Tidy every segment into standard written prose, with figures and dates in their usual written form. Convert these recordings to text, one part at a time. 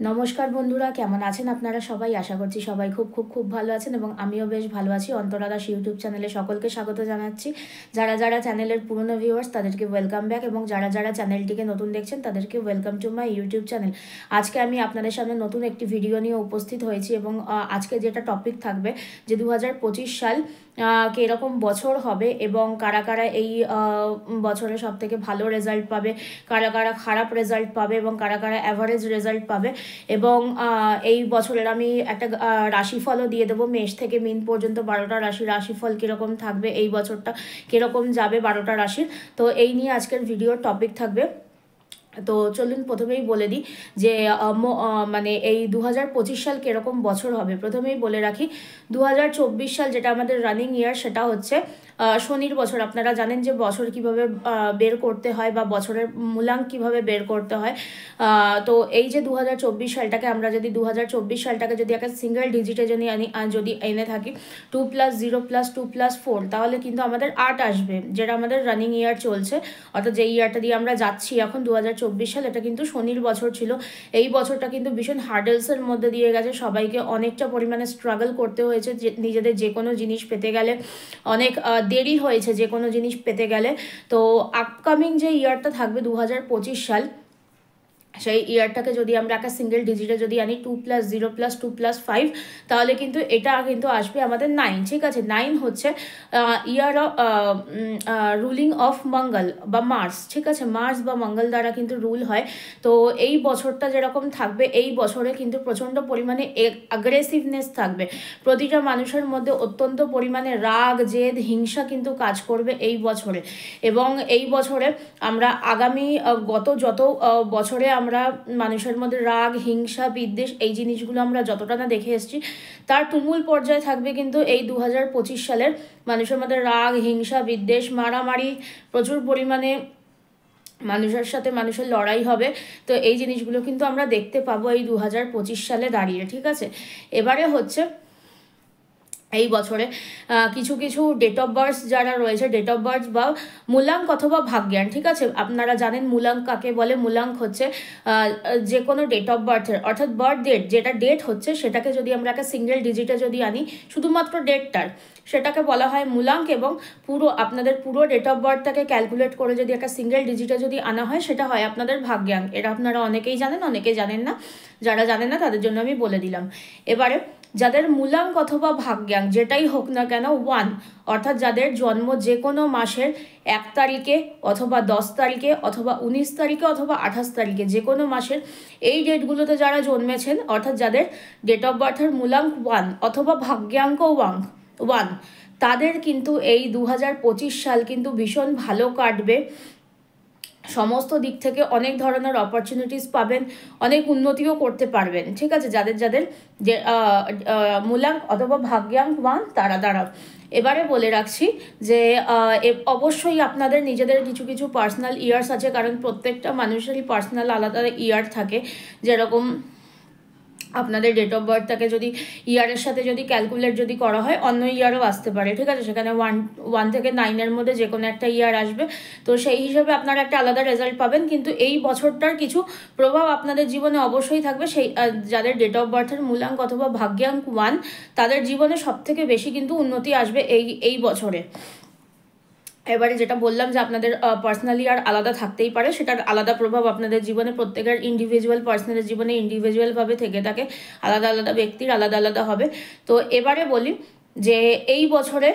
নমস্কার বন্ধুরা, কেমন আছেন আপনারা সবাই? আশা করছি সবাই খুব খুব খুব ভালো আছেন এবং আমিও বেশ ভালো আছি। অন্তরা দাস ইউটিউব চ্যানেলে সকলকে স্বাগত জানাচ্ছি। যারা যারা চ্যানেলের পুরনো ভিউয়ার্স তাদেরকে ওয়েলকাম ব্যাক এবং যারা যারা চ্যানেলটিকে নতুন দেখছেন তাদেরকে welcome to my YouTube channel. আজকে আমি আপনাদের সামনে নতুন একটি ভিডিও নিয়ে উপস্থিত হয়েছি এবং আজকে যেটা টপিক থাকবে যে 2025 সাল কীরকম বছর হবে এবং কারা কারা এই বছরে সব থেকে ভালো রেজাল্ট পাবে, কারা কারা খারাপ রেজাল্ট পাবে এবং কারা কারা অ্যাভারেজ রেজাল্ট পাবে। এবং এই বছরের আমি একটা রাশিফলও দিয়ে দেবো, মেষ থেকে মিন পর্যন্ত 12টা রাশিফল কীরকম থাকবে, এই বছরটা কীরকম যাবে 12টা রাশির। তো এই নিয়ে আজকের ভিডিওর টপিক থাকবে। তো চলুন প্রথমেই বলে দিই যে মানে এই 2025 সাল কীরকম বছর হবে। প্রথমেই বলে রাখি 2024 সাল যেটা আমাদের রানিং ইয়ার, সেটা হচ্ছে শনির বছর। আপনারা জানেন যে বছর কিভাবে বের করতে হয় বা বছরের মূলাঙ্ক কিভাবে বের করতে হয়। তো এই যে 2024 সালটাকে আমরা যদি 2024 সালটাকে যদি একটা সিঙ্গেল ডিজিটে যদি এনে থাকি 2 + 0 + 2 + 4, তাহলে কিন্তু আমাদের 8 আসবে, যেটা আমাদের রানিং ইয়ার চলছে। অর্থাৎ যে ইয়ারটা দিয়ে আমরা যাচ্ছি এখন 2024 সাল, এটা কিন্তু শনির বছর ছিল। এই বছরটা কিন্তু ভীষণ হার্ডেলসের মধ্যে দিয়ে গেছে, সবাইকে অনেকটা পরিমাণে স্ট্রাগল করতে হয়েছে নিজেদের যে কোনো জিনিস পেতে গেলে, অনেক দেরি হয়েছে যে কোনো জিনিস পেতে গেলে। তো আপকামিং যে ইয়ারটা থাকবে 2025 সাল, সেই ইয়ারটাকে যদি আমরা একটা সিঙ্গেল ডিজিটে যদি আনি 2 + 0 + 2 + 5, তাহলে কিন্তু এটা কিন্তু আসবে আমাদের 9। ঠিক আছে, 9 হচ্ছে ইয়ার অফ রুলিং অফ মঙ্গল বা মার্স। ঠিক আছে, মার্স বা মঙ্গল দ্বারা কিন্তু রুল হয়। তো এই বছরটা যেরকম থাকবে, এই বছরে কিন্তু প্রচণ্ড পরিমাণে অ্যাগ্রেসিভনেস থাকবে। প্রতিটা মানুষের মধ্যে অত্যন্ত পরিমাণে রাগ, জেদ, হিংসা কিন্তু কাজ করবে এই বছরে। এবং এই বছরে আমরা আগামী যত বছরে আমরা মানুষের মধ্যে রাগ, হিংসা, বিদ্বেষ এই জিনিসগুলো আমরা যতটা না দেখে এসেছি, তার তুমুল পর্যায়ে থাকবে কিন্তু এই 2025 সালের মানুষের মধ্যে রাগ, হিংসা, বিদ্বেষ, মারামারি, প্রচুর পরিমাণে মানুষের সাথে মানুষের লড়াই হবে। তো এই জিনিসগুলো কিন্তু আমরা দেখতে পাবো এই 2025 সালে দাঁড়িয়ে। ঠিক আছে, এবারে হচ্ছে এই বছরে কিছু কিছু ডেট অফ বার্থ যারা রয়েছে, ডেট অফ বার্থ বা মূলাঙ্ক অথবা ভাগ্যান। ঠিক আছে, আপনারা জানেন মূলাঙ্ক কাকে বলে। মূলাঙ্ক হচ্ছে যে কোনো ডেট অফ বার্থের, অর্থাৎ বার্থ ডেট, যেটা ডেট হচ্ছে সেটাকে যদি আমরা একটা সিঙ্গেল ডিজিটে যদি আনি, শুধুমাত্র ডেটটার, সেটাকে বলা হয় মূলাঙ্ক। এবং আপনাদের পুরো ডেট অফ বার্থটাকে ক্যালকুলেট করে যদি একটা সিঙ্গেল ডিজিটে যদি আনা হয়, সেটা হয় আপনাদের ভাগ্যাঙ্ক। এটা আপনারা অনেকেই জানেন, অনেকেই জানেন না। যারা জানেন না তাদের জন্য আমি বলে দিলাম। এবারে যাদের মূলাঙ্ক অথবা ভাগ্যাঙ্ক যেটাই হোক না কেন 1, অর্থাৎ যাদের জন্ম যে কোনো মাসের 1 তারিখে অথবা 10 তারিখে অথবা 19 তারিখে অথবা 28 তারিখে, যে কোনো মাসের এই ডেটগুলোতে যারা জন্মেছেন, অর্থাৎ যাদের ডেট অফ বার্থের মূলাঙ্ক 1 অথবা ভাগ্যাঙ্ক 1, তাদের কিন্তু এই 2025 সাল কিন্তু ভীষণ ভালো কাটবে। সমস্ত দিক থেকে অনেক ধরনের অপরচুনিটিস পাবেন, অনেক উন্নতিও করতে পারবেন। ঠিক আছে, যাদের যাদের যে মূলাঙ্ক অথবা ভাগ্যাঙ্ক 1 তারা। এবারে বলে রাখছি যে অবশ্যই আপনাদের নিজেদের কিছু কিছু পার্সোনাল ইয়ার্স আছে, কারণ প্রত্যেকটা মানুষেরই পার্সোনাল আলাদা ইয়ার থাকে। যেরকম আপনাদের ডেট অফ বার্থটাকে যদি ইয়ারের সাথে যদি ক্যালকুলেট যদি করা হয়, অন্য ইয়ারও আসতে পারে। ঠিক আছে, সেখানে 1 থেকে 9-এর মধ্যে যে কোনো একটা ইয়ার আসবে। তো সেই হিসেবে আপনারা একটা আলাদা রেজাল্ট পাবেন, কিন্তু এই বছরটার কিছু প্রভাব আপনাদের জীবনে অবশ্যই থাকবে। সেই যাদের ডেট অফ বার্থের মূলাঙ্ক অথবা ভাগ্যাঙ্ক 1, তাদের জীবনে সবথেকে বেশি কিন্তু উন্নতি আসবে এই বছরে। এবারে যেটা বললাম যে আপনাদের পার্সোনালি আর আলাদা থাকতেই পারে, সেটার আলাদা প্রভাব আপনাদের জীবনে, প্রত্যেকের ইন্ডিভিজুয়াল পার্সোনালের জীবনে ইন্ডিভিজুয়ালভাবে থেকে থাকে, আলাদা আলাদা ব্যক্তির আলাদা আলাদা হবে। তো এবারে বলি যে এই বছরে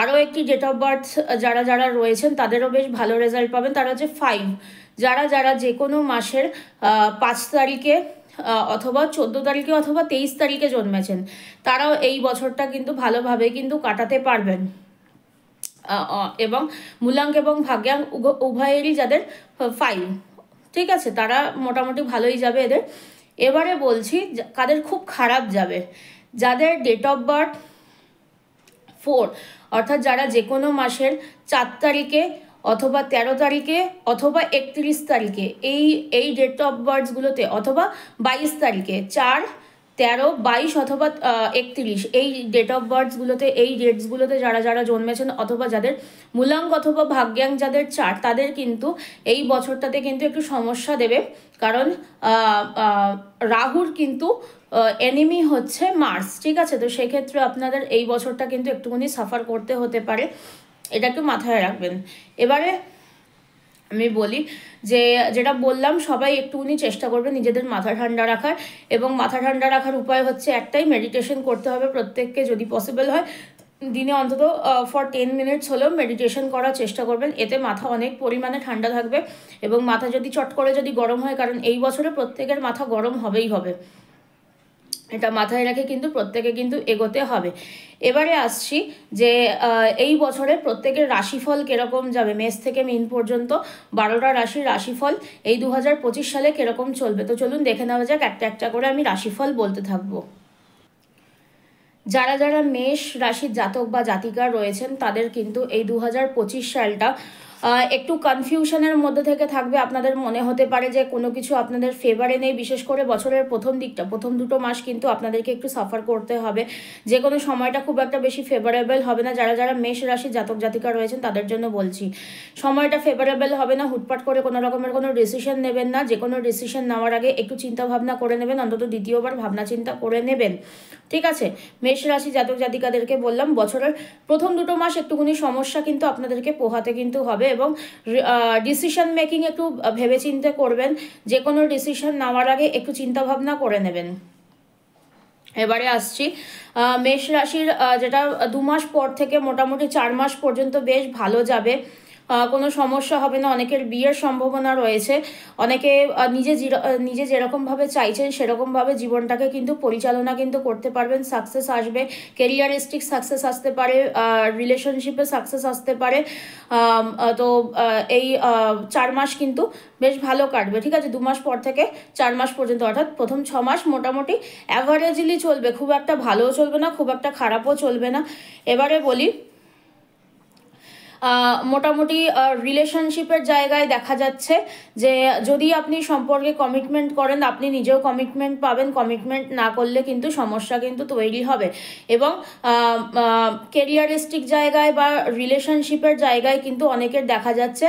আরও একটি ডেট অফ বার্থ যারা যারা রয়েছেন তাদেরও বেশ ভালো রেজাল্ট পাবেন। তারা হচ্ছে 5, যারা যারা যে কোনো মাসের 5 তারিখে অথবা 14 তারিখে অথবা 23 তারিখে জন্মেছেন, তারাও এই বছরটা কিন্তু ভালোভাবে কিন্তু কাটাতে পারবেন। এবং মূলাঙ্ক এবং ভাগ্যাঙ্ক উভয়েরই যাদের 5, ঠিক আছে, তারা মোটামুটি ভালোই যাবে এদের। এবারে বলছি কাদের খুব খারাপ যাবে। যাদের ডেট অফ বার্থ 4, অর্থাৎ যারা যে কোনো মাসের 4 তারিখে অথবা 13 তারিখে অথবা 31 তারিখে, এই ডেট অফ বার্থগুলোতে, অথবা 22 তারিখে, 4, 13, 22 অথবা 31 এই ডেট অফ বার্থসগুলোতে, এই ডেটসগুলোতে যারা যারা জন্মেছেন অথবা যাদের মূলাঙ্ক অথবা ভাগ্যাঙ্ক যাদের চার, তাদের কিন্তু এই বছরটাতে কিন্তু একটু সমস্যা দেবে। কারণ রাহুর কিন্তু এনিমি হচ্ছে মার্স, ঠিক আছে? তো সেক্ষেত্রে আপনাদের এই বছরটা কিন্তু একটুখানি সাফার করতে হতে পারে, এটা একটু মাথায় রাখবেন। এবারে আমি বলি যে যেটা বললাম, সবাই একটুখানি চেষ্টা করবে নিজেদের মাথা ঠান্ডা রাখার, এবং মাথা ঠান্ডা রাখার উপায় হচ্ছে একটাই, মেডিটেশন করতে হবে প্রত্যেককে। যদি পসিবল হয় দিনে অন্তত ফর 10 মিনিটস হলেও মেডিটেশন করার চেষ্টা করবেন, এতে মাথা অনেক পরিমাণে ঠান্ডা থাকবে। এবং মাথা যদি চট করে যদি গরম হয়, কারণ এই বছরে প্রত্যেকের মাথা গরম হবেই হবে, এটা মাথায় রেখে কিন্তু প্রত্যেকে কিন্তু এগোতে হবে। এবারে আসছি যে এই বছরে প্রত্যেকের রাশিফল কিরকম যাবে, মেষ থেকে মীন পর্যন্ত 12টা রাশির রাশিফল এই 2025 সালে কিরকম চলবে। তো চলুন দেখে নেওয়া যাক, একটা একটা করে আমি রাশিফল বলতে থাকবো। যারা যারা মেষ রাশির জাতক বা জাতিকা রয়েছেন, তাদের কিন্তু এই 2025 সালটা একটু কনফিউশনের মধ্যে থেকে থাকবে। আপনাদের মনে হতে পারে যে কোনো কিছু আপনাদের ফেভারে নেই, বিশেষ করে বছরের প্রথম দিকটা, প্রথম 2 মাস কিন্তু আপনাদেরকে একটু সাফার করতে হবে, যে কোনো সময়টা খুব একটা বেশি ফেভারেবল হবে না। যারা যারা মেষ রাশির জাতক জাতিকা রয়েছেন তাদের জন্য বলছি, সময়টা ফেভারেবল হবে না। হুটপাট করে কোনো রকমের কোনো ডিসিশন নেবেন না, যে কোনো ডিসিশন নেওয়ার আগে একটু চিন্তা ভাবনা করে নেবেন, অন্তত দ্বিতীয়বার ভাবনা চিন্তা করে নেবেন, ঠিক আছে? মেষ রাশি জাতক জাতিকাদেরকে বললাম বছরের প্রথম 2 মাস একটুখানি সমস্যা কিন্তু আপনাদেরকে পোহাতে কিন্তু হবে, এবং ডিসিশন মেকিং একটু ভেবেচিন্তে করবেন, যে কোনো ডিসিশন নেওয়ার আগে একটু চিন্তা ভাবনা করে নেবেন। এবারে আসছি মেষ রাশির, যেটা 2 মাস পর থেকে মোটামুটি 4 মাস পর্যন্ত বেশ ভালো যাবে, কোনো সমস্যা হবে না। অনেকের বিয়ের সম্ভাবনা রয়েছে, অনেকে নিজে যেরকমভাবে চাইছেন সেরকমভাবে জীবনটাকে কিন্তু পরিচালনা কিন্তু করতে পারবেন, সাকসেস আসবে, কেরিয়ারিস্টিক সাকসেস আসতে পারে, রিলেশনশিপে সাকসেস আসতে পারে। তো এই 4 মাস কিন্তু বেশ ভালো কাটবে, ঠিক আছে? 2 মাস পর থেকে 4 মাস পর্যন্ত, অর্থাৎ প্রথম 6 মাস মোটামুটি অ্যাভারেজলি চলবে, খুব একটা ভালোও চলবে না, খুব একটা খারাপও চলবে না। এবারে বলি মোটামুটি রিলেশনশিপের জায়গায় দেখা যাচ্ছে যে যদি আপনি সম্পর্কে কমিটমেন্ট করেন, আপনি নিজেও কমিটমেন্ট পাবেন, কমিটমেন্ট না করলে কিন্তু সমস্যা কিন্তু তৈরি হবে। এবং কেরিয়ারিস্টিক জায়গায় বা রিলেশনশিপের জায়গায় কিন্তু অনেকের দেখা যাচ্ছে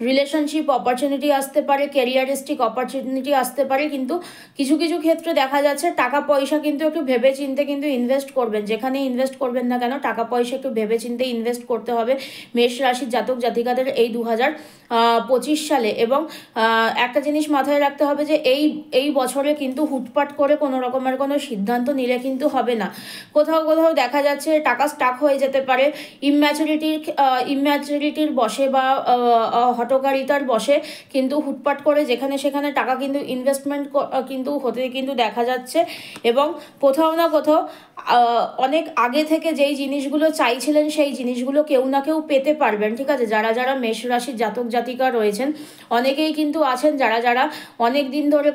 রিলেশনশিপ অপরচুনিটি আসতে পারে, কেরিয়ারিস্টিক অপরচুনিটি আসতে পারে, কিন্তু কিছু কিছু ক্ষেত্রে দেখা যাচ্ছে টাকা পয়সা কিন্তু একটু ভেবে চিন্তে কিন্তু ইনভেস্ট করবেন, যেখানে ইনভেস্ট করবেন না কেন টাকা পয়সা একটু ভেবে চিন্তে ইনভেস্ট করতে হবে মেষ রাশির জাতক জাতিকাদের এই 2025 সালে। এবং একটা জিনিস মাথায় রাখতে হবে যে এই বছরে কিন্তু হুটপাট করে কোনো রকমের কোনো সিদ্ধান্ত নিলে কিন্তু হবে না। কোথাও কোথাও দেখা যাচ্ছে টাকা স্টাক হয়ে যেতে পারে, ইম্যাচুরিটির বসে বা হঠকারিতার বসে কিন্তু হুটপাট করে যেখানে সেখানে টাকা কিন্তু ইনভেস্টমেন্ট কিন্তু হতে কিন্তু দেখা যাচ্ছে। এবং কোথাও না কোথাও অনেক আগে থেকে যেই জিনিসগুলো চাইছিলেন সেই জিনিসগুলো কেউ না কেউ পেতে পারবেন, ঠিক আছে? যারা যারা মেষ রাশির জাতক জাতিকা রয়েছেন, অনেকেই কিন্তু আছেন যারা যারা অনেক দিন ধরে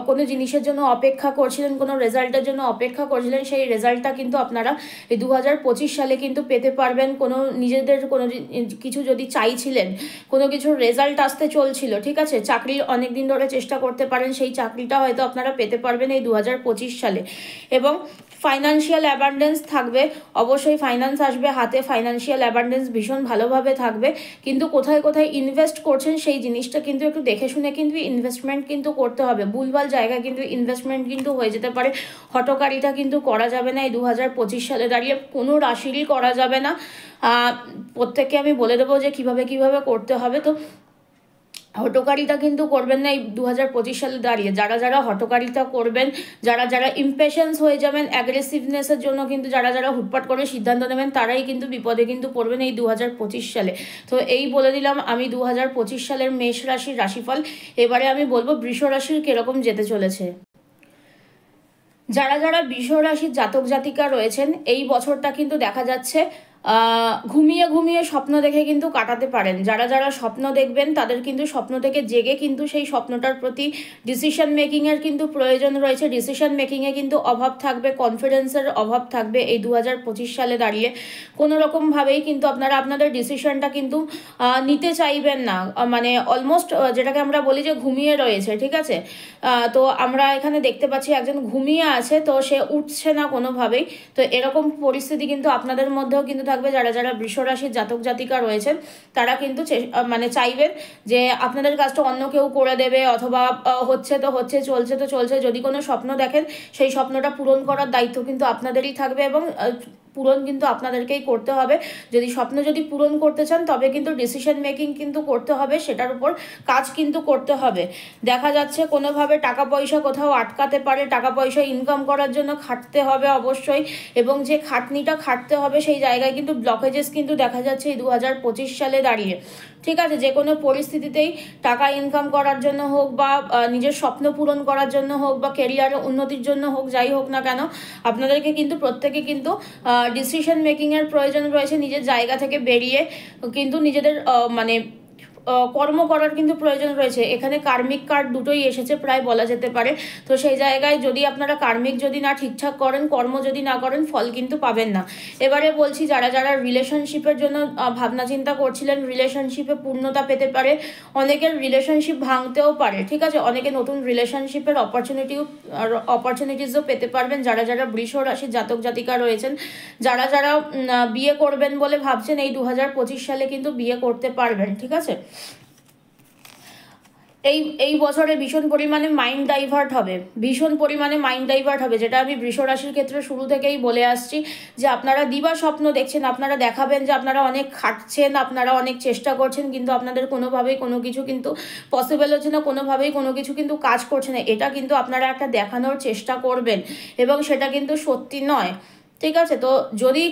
কোনো জিনিসের জন্য অপেক্ষা করছিলেন, কোনো রেজাল্টের জন্য অপেক্ষা করছিলেন, সেই রেজাল্টটা কিন্তু আপনারা এই 2025 সালে কিন্তু পেতে পারবেন। কোনো নিজেদের কোনো কিছু যদি চাইছিলেন, কোনো কিছুর রেজাল্ট আসতে চলছিল, ঠিক আছে, চাকরির অনেক দিন ধরে চেষ্টা করতে পারেন, সেই চাকরিটা হয়তো আপনারা পেতে পারবেন এই 2025 সালে। এবং ফাইন্যান্সিয়াল অ্যাবান্ডেন্স থাকবে, অবশ্যই ফাইন্যান্স আসবে হাতে, ফাইন্যান্সিয়াল অ্যাবান্ডেন্স ভীষণ ভালোভাবে থাকবে, কিন্তু কোথায় কোথায় ইনভেস্ট করছেন সেই জিনিসটা কিন্তু একটু দেখে শুনে কিন্তু ইনভেস্টমেন্ট কিন্তু করতে হবে। ভুলভাল জায়গায় কিন্তু ইনভেস্টমেন্ট কিন্তু হয়ে যেতে পারে, হঠকারিতা কিন্তু করা যাবে না এই 2025 সালে দাঁড়িয়ে, কোনো রাশিরই করা যাবে না। প্রত্যেককে আমি বলে দেবো যে কিভাবে করতে হবে। তো হটকারিতা কিন্তু করবেন না এই 2025 সালে দাঁড়িয়ে। যারা যারা হটকারিতা করবেন, যারা যারা ইম্পেশেন্স হয়ে যাবেন, অ্যাগ্রেসিভনেসের জন্য কিন্তু যারা যারা হুটপাট করে সিদ্ধান্ত নেবেন, তারাই কিন্তু বিপদে কিন্তু পড়বেন এই 2025 সালে। তো এই বলে দিলাম আমি 2025 সালের মেষ রাশির রাশিফল। এবারে আমি বলবো বৃষ রাশির কিরকম যেতে চলেছে। যারা যারা বৃষ রাশির জাতক জাতিকা রয়েছেন, এই বছরটা কিন্তু দেখা যাচ্ছে ঘুমিয়ে ঘুমিয়ে স্বপ্ন দেখে কিন্তু কাটাতে পারেন। যারা যারা স্বপ্ন দেখবেন তাদের কিন্তু স্বপ্ন থেকে জেগে কিন্তু সেই স্বপ্নটার প্রতি ডিসিশন মেকিংয়ের কিন্তু প্রয়োজন রয়েছে। ডিসিশন মেকিংয়ে কিন্তু অভাব থাকবে, কনফিডেন্সের অভাব থাকবে। এই 2025 সালে দাঁড়িয়ে কোনো রকমভাবেই কিন্তু আপনারা আপনাদের ডিসিশনটা কিন্তু নিতে চাইবেন না, মানে অলমোস্ট যেটাকে আমরা বলি যে ঘুমিয়ে রয়েছে, ঠিক আছে। তো আমরা এখানে দেখতে পাচ্ছি একজন ঘুমিয়ে আছে, তো সে উঠছে না কোনোভাবেই। তো এরকম পরিস্থিতি কিন্তু আপনাদের মধ্যেও কিন্তু থাকবে। যারা যারা বৃষ রাশির জাতক জাতিকা রয়েছেন তারা কিন্তু মানে চাইবেন যে আপনাদের কাজটা অন্য কেউ করে দেবে, অথবা হচ্ছে তো হচ্ছে, চলছে তো চলছে। যদি কোনো স্বপ্ন দেখেন সেই স্বপ্নটা পূরণ করার দায়িত্ব কিন্তু আপনাদেরই থাকবে, এবং পূরণ কিন্তু আপনাদেরকেই করতে হবে। যদি পূরণ করতে চান তবে কিন্তু ডিসিশন মেকিং কিন্তু করতে হবে, সেটার উপর কাজ কিন্তু করতে হবে। দেখা যাচ্ছে কোনোভাবে টাকা পয়সা কোথাও আটকাতে পারে, টাকা পয়সা ইনকাম করার জন্য খাটতে হবে অবশ্যই, এবং যে খাটনিটা খাটতে হবে সেই জায়গায় কিন্তু ব্লকেজেস কিন্তু দেখা যাচ্ছে এই 2025 সালে দাঁড়িয়ে, ঠিক আছে। যে কোনো পরিস্থিতিতেই টাকা ইনকাম করার জন্য হোক, বা নিজের স্বপ্ন পূরণ করার জন্য হোক, বা ক্যারিয়ারে উন্নতির জন্য হোক, যাই হোক না কেন আপনাদেরকে কিন্তু প্রত্যেকে কিন্তু ডিসিশন মেকিংয়ের প্রয়োজন রয়েছে। নিজের জায়গা থেকে বেরিয়ে কিন্তু নিজেদের মানে কর্ম করার কিন্তু প্রয়োজন রয়েছে। এখানে কার্মিক কার্ড দুটোই এসেছে প্রায় বলা যেতে পারে। তো সেই জায়গায় যদি আপনারা কার্মিক যদি না ঠিকঠাক করেন, কর্ম যদি না করেন, ফল কিন্তু পাবেন না। এবারে বলছি যারা যারা রিলেশনশিপের জন্য ভাবনা চিন্তা করছিলেন, রিলেশনশিপে পূর্ণতা পেতে পারে, অনেকের রিলেশনশিপ ভাঙতেও পারে, ঠিক আছে। অনেকে নতুন রিলেশনশিপের অপরচুনিটিসও পেতে পারবেন। যারা যারা বৃষ রাশির জাতক জাতিকা রয়েছেন, যারা যারা বিয়ে করবেন বলে ভাবছেন, এই 2025 সালে কিন্তু বিয়ে করতে পারবেন, ঠিক আছে। এই বছরে ভীষণ পরিমাণে মাইন্ড ডাইভার্ট হবে, যেটা আমি বৃষ রাশির ক্ষেত্রে শুরু থেকেই বলে আসছি যে আপনারা দিবা স্বপ্ন দেখছেন, আপনারা দেখাবেন যে আপনারা অনেক খাটছেন, আপনারা অনেক চেষ্টা করছেন, কিন্তু আপনাদের কোনোভাবেই কোনো কিছু কিন্তু পসিবল হচ্ছে না, কোনোভাবেই কোনো কিছু কিন্তু কাজ করছে না। এটা কিন্তু আপনারা একটা দেখানোর চেষ্টা করবেন, এবং সেটা কিন্তু সত্যি নয়, ঠিক আছে। তো যদি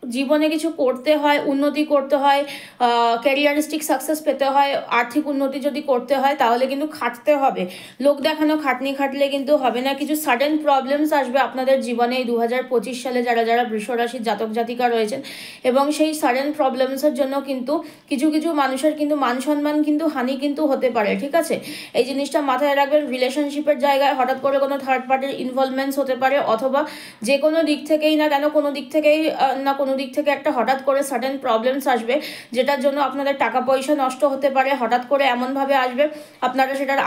জীবনে কিছু করতে হয়, উন্নতি করতে হয়, ক্যারিয়ারিস্টিক সাকসেস পেতে হয়, আর্থিক উন্নতি যদি করতে হয়, তাহলে কিন্তু খাটতে হবে। লোক দেখানো খাটনি খাটলে কিন্তু হবে না। কিছু সাডেন প্রবলেমস আসবে আপনাদের জীবনে এই 2025 সালে যারা যারা বৃষ রাশির জাতক জাতিকা রয়েছেন, এবং সেই সাডেন প্রবলেমসের জন্য কিন্তু কিছু কিছু মানুষের কিন্তু মান সম্মান কিন্তু হানি কিন্তু হতে পারে, ঠিক আছে। এই জিনিসটা মাথায় রাখবেন। রিলেশনশিপের জায়গায় হঠাৎ করে কোনো থার্ড পার্টির ইনভলভমেন্টস হতে পারে, অথবা যে কোনো দিক থেকেই না কেন, কোনো দিক থেকে একটা হঠাৎ করে সাডেন প্রবলেমস আসবে, যেটার জন্য আপনাদের টাকা পয়সা নষ্ট হতে পারে। হঠাৎ করে এমনভাবে আসবে আপনারা সেটার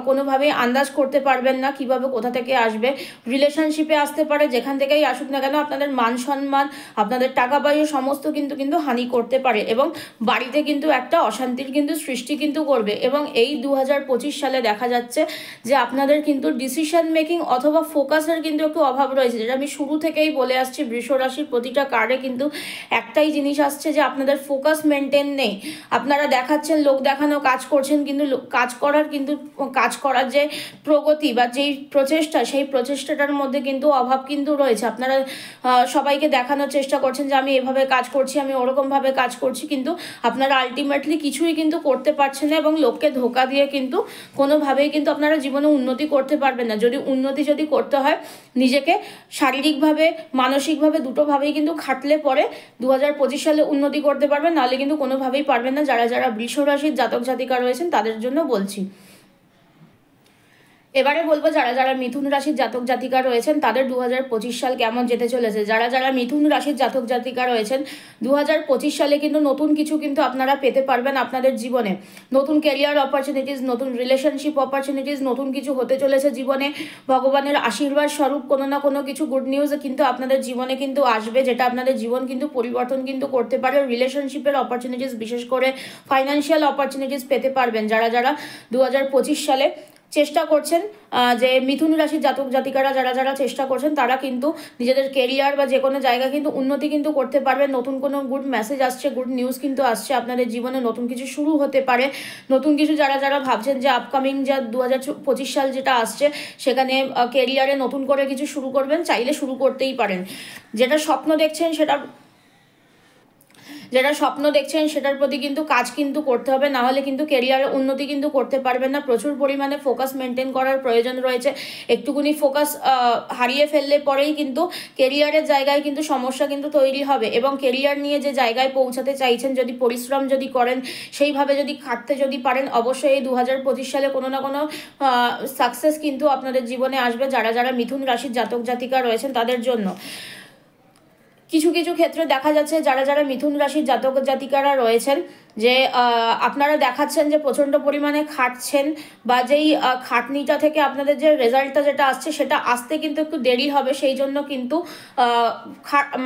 কোনোভাবেই আন্দাজ করতে পারবেন না কিভাবে কোথা থেকে আসবে। রিলেশনশিপে আসতে পারে, যেখান থেকেই আসুক না কেন আপনাদের মান সম্মান, আপনাদের টাকা পয়সা সমস্ত কিন্তু হানি করতে পারে, এবং বাড়িতে কিন্তু একটা অশান্তির কিন্তু সৃষ্টি কিন্তু করবে। এবং এই 2025 সালে দেখা যাচ্ছে যে আপনাদের কিন্তু ডিসিশন মেকিং অথবা ফোকাসের কিন্তু একটু অভাব রয়েছে, যেটা আমি শুরু থেকেই বলে আসছি। বৃষ রাশির প্রতিটা কার্ডে কিন্তু একটাই জিনিস আসছে যে আপনাদের ফোকাস মেনটেন নেই। আপনারা দেখাচ্ছেন, লোক দেখানো কাজ করছেন, কিন্তু কাজ করার যে প্রগতি বা যেই প্রচেষ্টা, সেই প্রচেষ্টাটার মধ্যে কিন্তু অভাব কিন্তু রয়েছে। আপনারা সবাইকে দেখানোর চেষ্টা করছেন যে আমি এভাবে কাজ করছি, আমি ওরকমভাবে কাজ করছি, কিন্তু আপনারা আলটিমেটলি কিছুই কিন্তু করতে পারছেন না, এবং লোককে ধোকা দিয়ে কিন্তু কোনোভাবেই কিন্তু আপনারা জীবনে উন্নতি করতে পারবেন না। যদি করতে হয়, নিজেকে শারীরিকভাবে মানসিকভাবে দুটোভাবেই কিন্তু খাটলে পরে 2025 সালে উন্নতি করতে পারবেন, নাহলে কিন্তু কোনোভাবেই পারবেন না। যারা যারা বৃষ রাশির জাতক জাতিকা রয়েছেন তাদের জন্য বলছি। এবারে বলবো যারা যারা মিথুন রাশির জাতক জাতিকা রয়েছেন তাদের 2025 সাল কেমন যেতে চলেছে। যারা যারা মিথুন রাশির জাতক জাতিকা রয়েছেন 2025 সালে কিন্তু নতুন কিছু কিন্তু আপনারা পেতে পারবেন আপনাদের জীবনে। নতুন ক্যারিয়ার অপরচুনিটিস, নতুন রিলেশনশিপ অপরচুনিটিস, নতুন কিছু হতে চলেছে জীবনে। ভগবানের আশীর্বাদ স্বরূপ কোনো না কোনো কিছু গুড নিউজ কিন্তু আপনাদের জীবনে কিন্তু আসবে, যেটা আপনাদের জীবন কিন্তু পরিবর্তন কিন্তু করতে পারে। রিলেশনশিপের অপরচুনিটিস, বিশেষ করে ফাইন্যান্সিয়াল অপরচুনিটিস পেতে পারবেন যারা যারা 2025 সালে চেষ্টা করছেন। যে মিথুন রাশির জাতক জাতিকারা যারা যারা চেষ্টা করছেন তারা কিন্তু নিজেদের কেরিয়ার বা যে কোনো জায়গা কিন্তু উন্নতি কিন্তু করতে পারবেন। নতুন কোনো গুড মেসেজ আসছে, গুড নিউজ কিন্তু আসছে আপনাদের জীবনে। নতুন কিছু শুরু হতে পারে, নতুন কিছু যারা যারা ভাবছেন যে আপকামিং যা 2025 সাল যেটা আসছে সেখানে কেরিয়ারে নতুন করে কিছু শুরু করবেন, চাইলে শুরু করতেই পারেন। যেটা স্বপ্ন দেখছেন যেটা স্বপ্ন দেখছেন সেটার প্রতি কিন্তু কাজ কিন্তু করতে হবে, না হলে কিন্তু কেরিয়ারের উন্নতি কিন্তু করতে পারবেন না। প্রচুর পরিমাণে ফোকাস মেনটেন করার প্রয়োজন রয়েছে। একটুকুনি ফোকাস হারিয়ে ফেললে পরেই কিন্তু কেরিয়ারের জায়গায় কিন্তু সমস্যা কিন্তু তৈরি হবে। এবং কেরিয়ার নিয়ে যে জায়গায় পৌঁছাতে চাইছেন, যদি পরিশ্রম যদি করেন, সেইভাবে যদি খাটতে যদি পারেন, অবশ্যই এই 2025 সালে কোনো না কোনো সাকসেস কিন্তু আপনাদের জীবনে আসবে। যারা যারা মিথুন রাশির জাতক জাতিকা রয়েছেন তাদের জন্য কিছু কিছু ক্ষেত্রে দেখা যাচ্ছে যারা যারা মিথুন রাশির জাতক জাতিকারা রয়েছেন যে আপনারা দেখাচ্ছেন যে প্রচণ্ড পরিমাণে খাটছেন, বা যেই খাটনিটা থেকে আপনাদের যে রেজাল্টটা যেটা আসছে সেটা আসতে কিন্তু একটু দেরি হবে। সেই জন্য কিন্তু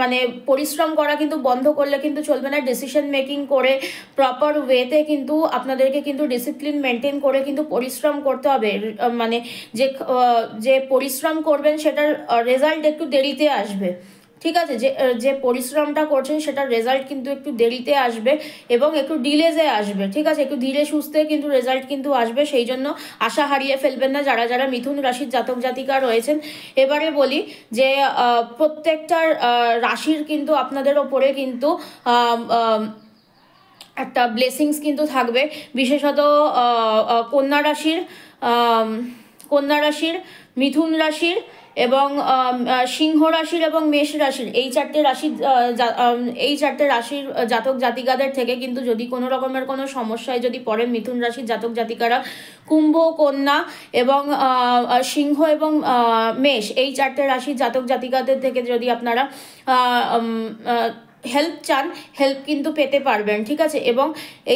মানে পরিশ্রম করা কিন্তু বন্ধ করলে কিন্তু চলবে না। ডিসিশন মেকিং করে প্রপার ওয়েতে কিন্তু আপনাদেরকে কিন্তু ডিসিপ্লিন মেনটেন করে কিন্তু পরিশ্রম করতে হবে। মানে যে পরিশ্রম করবেন সেটার রেজাল্ট একটু দেরিতে আসবে, ঠিক আছে। যে পরিশ্রমটা করছেন সেটার রেজাল্ট কিন্তু একটু দেরিতে আসবে এবং একটু ডিলেজে আসবে, ঠিক আছে। একটু ধীরে সুস্থে কিন্তু রেজাল্ট কিন্তু আসবে। সেই জন্য আশা হারিয়ে ফেলবেন না যারা যারা মিথুন রাশির জাতক জাতিকা রয়েছেন। এবারে বলি যে প্রত্যেকটা রাশির কিন্তু আপনাদের ওপরে কিন্তু একটা ব্লেসিংস কিন্তু থাকবে। বিশেষত কন্যা রাশির, মিথুন রাশির এবং সিংহ রাশির এবং মেষ রাশির, এই চারটে রাশির জাতক জাতিকাদের থেকে কিন্তু যদি কোনো রকমের কোনো সমস্যায় যদি পড়েন মিথুন রাশির জাতক জাতিকারা, কুম্ভ, কন্যা এবং সিংহ এবং মেষ, এই চারটে রাশির জাতক জাতিকাদের থেকে যদি আপনারা হেল্প চান, হেল্প কিন্তু পেতে পারবেন, ঠিক আছে। এবং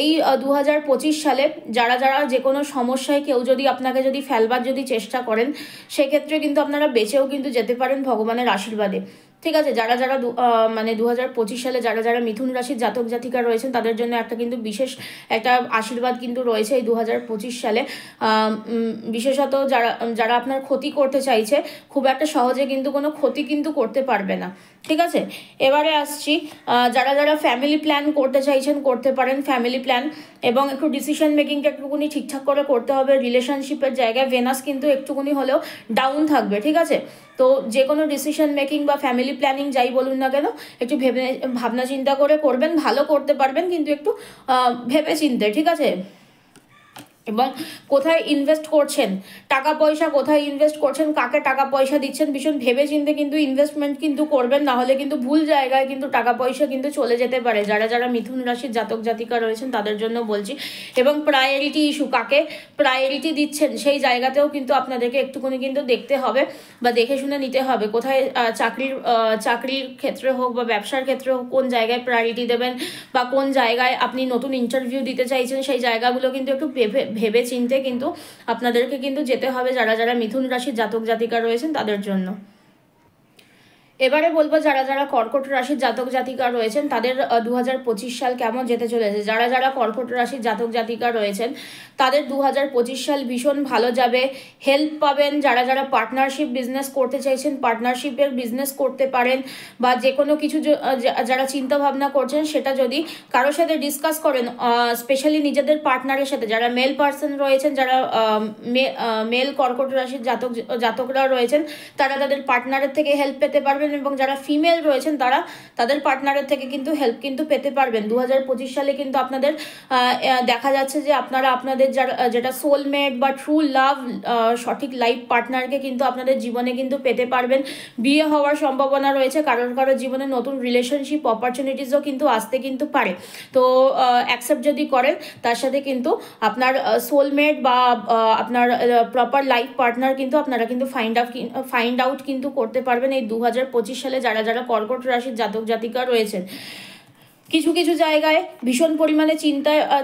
এই 2025 সালে যারা যারা যে কোনো সমস্যায় কেউ যদি আপনাকে যদি ফেলবার যদি চেষ্টা করেন, সেক্ষেত্রে কিন্তু আপনারা বেঁচেও কিন্তু যেতে পারেন ভগবানের আশীর্বাদে, ঠিক আছে। যারা যারা মানে 2025 সালে যারা যারা মিথুন রাশির জাতক জাতিকা রয়েছেন তাদের জন্য একটা কিন্তু বিশেষ একটা আশীর্বাদ কিন্তু রয়েছে এই 2025 সালে। বিশেষত যারা যারা আপনার ক্ষতি করতে চাইছে, খুব একটা সহজে কিন্তু কোনো ক্ষতি কিন্তু করতে পারবে না, ঠিক আছে। এবারে আসছি যারা যারা ফ্যামিলি প্ল্যান করতে চাইছেন, করতে পারেন ফ্যামিলি প্ল্যান। এবং একটু ডিসিশন মেকিংটা একটুকুনি ঠিকঠাক করে করতে হবে। রিলেশনশিপের জায়গায় ভেনাস কিন্তু একটুকুনি হলেও ডাউন থাকবে, ঠিক আছে। তো যে কোনো ডিসিশন মেকিং বা ফ্যামিলি প্ল্যানিং যাই বলুন না কেন, একটু ভাবনা চিন্তা করে করবেন, ভালো করতে পারবেন কিন্তু একটু ভেবে চিন্তে, ঠিক আছে। এবং কোথায় ইনভেস্ট করছেন, টাকা পয়সা কোথায় ইনভেস্ট করছেন, কাকে টাকা পয়সা দিচ্ছেন, ভীষণ ভেবে চিন্তে কিন্তু ইনভেস্টমেন্ট কিন্তু করবেন, না হলে কিন্তু ভুল জায়গায় কিন্তু টাকা পয়সা কিন্তু চলে যেতে পারে। যারা যারা মিথুন রাশির জাতক জাতিকা রয়েছেন তাদের জন্য বলছি। এবং প্রায়োরিটি ইস্যু, কাকে প্রায়োরিটি দিচ্ছেন সেই জায়গাতেও কিন্তু আপনাদেরকে একটুখানি কিন্তু দেখতে হবে বা দেখে শুনে নিতে হবে। কোথায় চাকরির ক্ষেত্রে হোক বা ব্যবসার ক্ষেত্রে হোক, কোন জায়গায় প্রায়োরিটি দেবেন বা কোন জায়গায় আপনি নতুন ইন্টারভিউ দিতে চাইছেন, সেই জায়গাগুলো কিন্তু একটু ভেবে চিনতে কিন্তু আপনাদেরকে কিন্তু যেতে হবে যারা যারা মিথুন রাশির জাতক জাতিকা রয়েছেন তাদের জন্য। এবারে বলবো যারা যারা কর্কট রাশির জাতক জাতিকা রয়েছেন তাদের 2025 সাল কেমন যেতে চলেছে। যারা যারা কর্কট রাশির জাতক জাতিকা রয়েছেন তাদের 2025 সাল ভীষণ ভালো যাবে, হেল্প পাবেন। যারা যারা পার্টনারশিপ বিজনেস করতে চাইছেন, পার্টনারশিপের বিজনেস করতে পারেন, বা যে কোনো কিছু যারা চিন্তা ভাবনা করছেন সেটা যদি কারোর সাথে ডিসকাস করেন, স্পেশালি নিজেদের পার্টনারের সাথে, যারা মেল পার্সন রয়েছেন, যারা মেল কর্কট রাশির জাতকরা রয়েছেন, তারা তাদের পার্টনারের থেকে হেল্প পেতে পারবেন। এবং যারা ফিমেল রয়েছেন তারা তাদের পার্টনারের থেকে কিন্তু হেল্প কিন্তু পেতে পারবেন। 2025 সালে কিন্তু আপনাদের দেখা যাচ্ছে যে আপনারা আপনাদের যেটা সোলমেট বা ট্রু লাভ, সঠিক লাইফ পার্টনারকে কিন্তু আপনাদের জীবনে কিন্তু পেতে পারবেন। বিয়ে হওয়ার সম্ভাবনা রয়েছে, কারোর কারোর জীবনে নতুন রিলেশনশিপ অপরচুনিটিসও কিন্তু আসতে কিন্তু পারে। তো অ্যাকসেপ্ট যদি করেন, তার সাথে কিন্তু আপনার সোলমেট বা আপনার প্রপার লাইফ পার্টনার কিন্তু আপনারা কিন্তু ফাইন্ড আউট কিন্তু করতে পারবেন এই 2025 সালে যারা যারা কর্কট রাশির জাতক জাতিকা রয়েছেন। কিছু কিছু জায়গায় ভীষণ পরিমাণে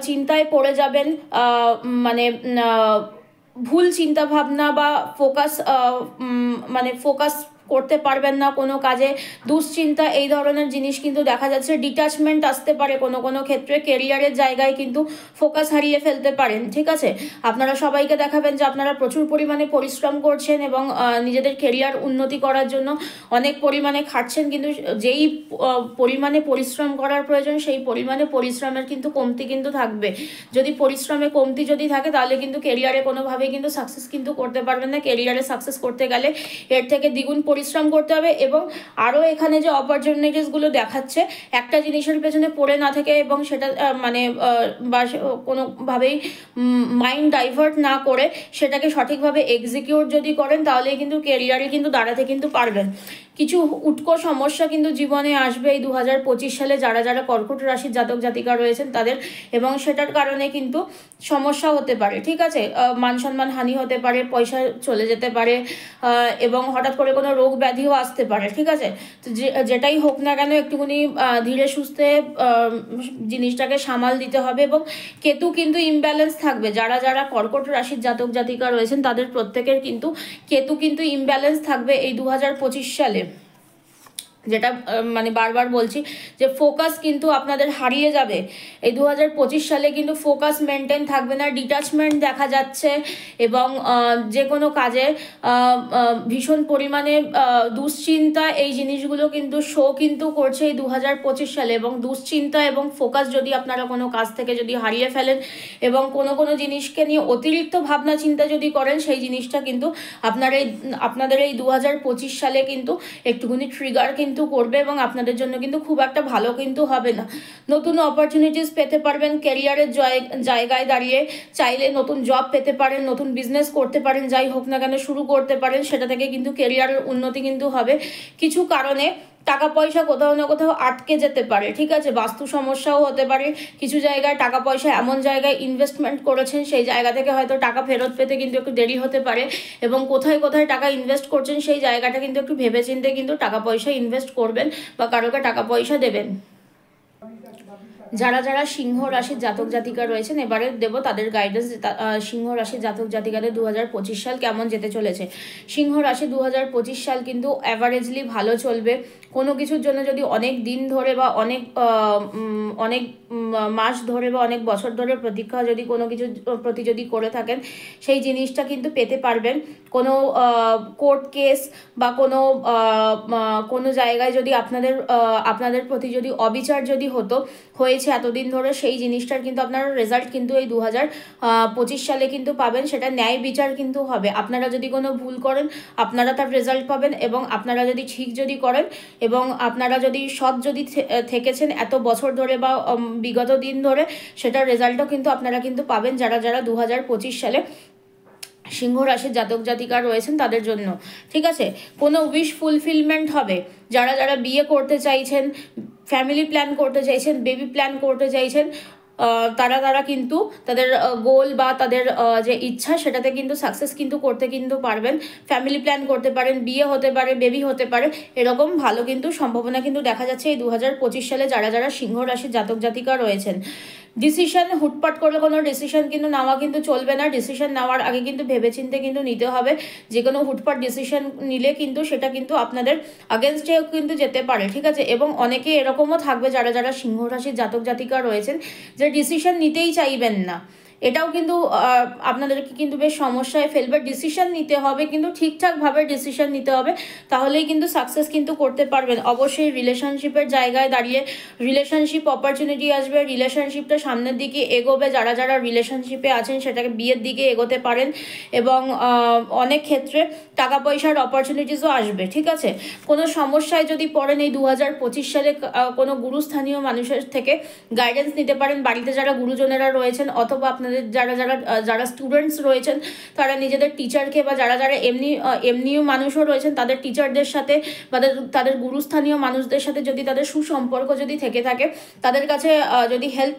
চিন্তায় পড়ে যাবেন, মানে ভুল চিন্তা ভাবনা বা ফোকাস করতে পারবেন না কোনো কাজে, দুশ্চিন্তা, এই ধরনের জিনিস কিন্তু দেখা যাচ্ছে। ডিট্যাচমেন্ট আসতে পারে কোনো কোনো ক্ষেত্রে, কেরিয়ারের জায়গায় কিন্তু ফোকাস হারিয়ে ফেলতে পারেন, ঠিক আছে। আপনারা সবাইকে দেখাবেন যে আপনারা প্রচুর পরিমাণে পরিশ্রম করছেন এবং নিজেদের কেরিয়ার উন্নতি করার জন্য অনেক পরিমাণে খাটছেন, কিন্তু যেই পরিমাণে পরিশ্রম করার প্রয়োজন সেই পরিমাণে পরিশ্রমের কিন্তু কমতি কিন্তু থাকবে। যদি পরিশ্রমে কমতি যদি থাকে তাহলে কিন্তু কেরিয়ারে কোনোভাবেই কিন্তু সাকসেস কিন্তু করতে পারবেন না। কেরিয়ারে সাকসেস করতে গেলে এর থেকে দ্বিগুণ পরিশ্রম করতে হবে এবং আরও এখানে যে অপরচুনিটিসগুলো দেখাচ্ছে একটা জিনিসের পেছনে পড়ে না থেকে এবং সেটা মানে বা কোনোভাবেই মাইন্ড ডাইভার্ট না করে সেটাকে সঠিকভাবে এক্সিকিউট যদি করেন তাহলে কিন্তু কেরিয়ারে কিন্তু দাঁড়াতে কিন্তু পারবেন। কিছু উৎকট সমস্যা কিন্তু জীবনে আসবে এই 2025 সালে যারা যারা কর্কট রাশির জাতক জাতিকা রয়েছেন তাদের, এবং সেটার কারণে কিন্তু সমস্যা হতে পারে, ঠিক আছে। মান সম্মান হানি হতে পারে, পয়সা চলে যেতে পারে এবং হঠাৎ করে কোনো রোগ ব্যাধিও আসতে পারে, ঠিক আছে। তো যেটাই হোক না কেন একটুখানি ধীরে সুস্থে জিনিসটাকে সামাল দিতে হবে। এবং কেতু কিন্তু ইমব্যালেন্স থাকবে, যারা যারা কর্কট রাশির জাতক জাতিকা রয়েছেন তাদের প্রত্যেকের কিন্তু কেতু কিন্তু ইমব্যালেন্স থাকবে এই 2025 সালে। যেটা মানে বারবার বলছি যে ফোকাস কিন্তু আপনাদের হারিয়ে যাবে এই 2025 সালে, কিন্তু ফোকাস মেনটেন থাকবে না, ডিটাচমেন্ট দেখা যাচ্ছে এবং যে কোনো কাজে ভীষণ পরিমাণে দুশ্চিন্তা এই জিনিসগুলো কিন্তু শো কিন্তু করছে এই 2025 সালে। এবং দুশ্চিন্তা এবং ফোকাস যদি আপনারা কোনো কাজ থেকে যদি হারিয়ে ফেলেন এবং কোনো জিনিসকে নিয়ে অতিরিক্ত ভাবনা চিন্তা যদি করেন সেই জিনিসটা কিন্তু আপনাদের এই 2025 সালে কিন্তু একটুখানি ট্রিগার কিন্তু করবে এবং আপনাদের জন্য কিন্তু খুব একটা ভালো কিন্তু হবে না। নতুন অপরচুনিটিস পেতে পারবেন ক্যারিয়ারের জায়গায় দাঁড়িয়ে, চাইলে নতুন জব পেতে পারেন, নতুন বিজনেস করতে পারেন, যাই হোক না কেন শুরু করতে পারেন, সেটা থেকে কিন্তু ক্যারিয়ারের উন্নতি কিন্তু হবে। কিছু কারণে টাকা পয়সা কোথাও না কোথাও আটকে যেতে পারে, ঠিক আছে, বাস্তু সমস্যাও হতে পারে। কিছু জায়গায় টাকা পয়সা এমন জায়গায় ইনভেস্টমেন্ট করেছেন সেই জায়গা থেকে হয়তো টাকা ফেরত পেতে কিন্তু একটু দেরি হতে পারে, এবং কোথায় কোথায় টাকা ইনভেস্ট করছেন সেই জায়গাটা কিন্তু একটু ভেবেচিন্তে কিন্তু টাকা পয়সা ইনভেস্ট করবেন বা কারোকে টাকা পয়সা দেবেন। যারা যারা সিংহ রাশির জাতক জাতিকা রয়েছেন এবারে দেব তাদের গাইডেন্স। সিংহ রাশির জাতক জাতিকাদের 2025 সাল কেমন যেতে চলেছে। সিংহ রাশি 2025 সাল কিন্তু অ্যাভারেজলি ভালো চলবে। কোনো কিছুর জন্য যদি অনেক দিন ধরে বা অনেক মাস ধরে বা অনেক বছর ধরে প্রতীক্ষা যদি কোনো কিছু প্রতি যদি করে থাকেন সেই জিনিসটা কিন্তু পেতে পারবেন। কোনো কোর্ট কেস বা কোনো জায়গায় যদি আপনাদের প্রতি যদি অবিচার যদি হয়েছে এতদিন ধরে সেই জিনিসটার কিন্তু আপনারা রেজাল্ট কিন্তু এই 2025 সালে কিন্তু পাবেন। সেটা ন্যায় বিচার কিন্তু হবে। আপনারা যদি কোনো ভুল করেন আপনারা তার রেজাল্ট পাবেন, এবং আপনারা যদি ঠিক যদি করেন এবং আপনারা যদি সৎ যদি থেকেছেন এত বছর ধরে বা বিগত দিন ধরে সেটার রেজাল্টও কিন্তু আপনারা কিন্তু পাবেন যারা যারা 2025 সালে সিংহ রাশির জাতক জাতিকা রয়েছেন তাদের জন্য, ঠিক আছে। কোনো উইশ ফুলফিলমেন্ট হবে। যারা যারা বিয়ে করতে চাইছেন, ফ্যামিলি প্ল্যান করতে চাইছেন, বেবি প্ল্যান করতে চাইছেন, তারা কিন্তু তাদের গোল বা তাদের যে ইচ্ছা সেটাতে কিন্তু সাকসেস কিন্তু করতে কিন্তু পারবেন। ফ্যামিলি প্ল্যান করতে পারেন, বিয়ে হতে পারে, বেবি হতে পারে, এরকম ভালো কিন্তু সম্ভাবনা কিন্তু দেখা যাচ্ছে এই 2025 সালে যারা যারা সিংহ রাশির জাতক জাতিকা রয়েছেন। ডিসিশন হুটপাট করে কোনো ডিসিশন কিন্তু নেওয়া কিন্তু চলবে না। ডিসিশন নেওয়ার আগে কিন্তু ভেবেচিন্তে কিন্তু নিতে হবে। যে কোনো হুটপাট ডিসিশন নিলে কিন্তু সেটা কিন্তু আপনাদের আগেনস্টে কিন্তু যেতে পারে, ঠিক আছে। এবং অনেকে এরকমও থাকবে যারা যারা সিংহ রাশির জাতক জাতিকা রয়েছেন যে ডিসিশন নিতেই চাইবেন না। এটাও কিন্তু আপনাদেরকে কিন্তু বেশ সমস্যায় ফেলবে। ডিসিশন নিতে হবে কিন্তু ঠিকঠাকভাবে ডিসিশন নিতে হবে, তাহলেই কিন্তু সাকসেস কিন্তু করতে পারবেন। অবশ্যই রিলেশনশিপের জায়গায় দাঁড়িয়ে রিলেশনশিপ অপরচুনিটি আসবে, রিলেশনশিপটা সামনের দিকে এগোবে। যারা যারা রিলেশনশিপে আছেন সেটাকে বিয়ের দিকে এগোতে পারেন, এবং অনেক ক্ষেত্রে টাকা পয়সার অপরচুনিটিসও আসবে, ঠিক আছে। কোনো সমস্যায় যদি পড়েন এই 2025 সালে কোনো গুরুস্থানীয় মানুষের থেকে গাইডেন্স নিতে পারেন। বাড়িতে যারা গুরুজনেরা রয়েছেন অথবা আপনাদের যারা স্টুডেন্টস রয়েছেন তারা নিজেদের টিচারকে বা যারা যারা এমনিও মানুষও রয়েছেন তাদের টিচারদের সাথে বা তাদের গুরুস্থানীয় মানুষদের সাথে যদি তাদের সুসম্পর্ক যদি থেকে থাকে তাদের কাছে যদি হেল্প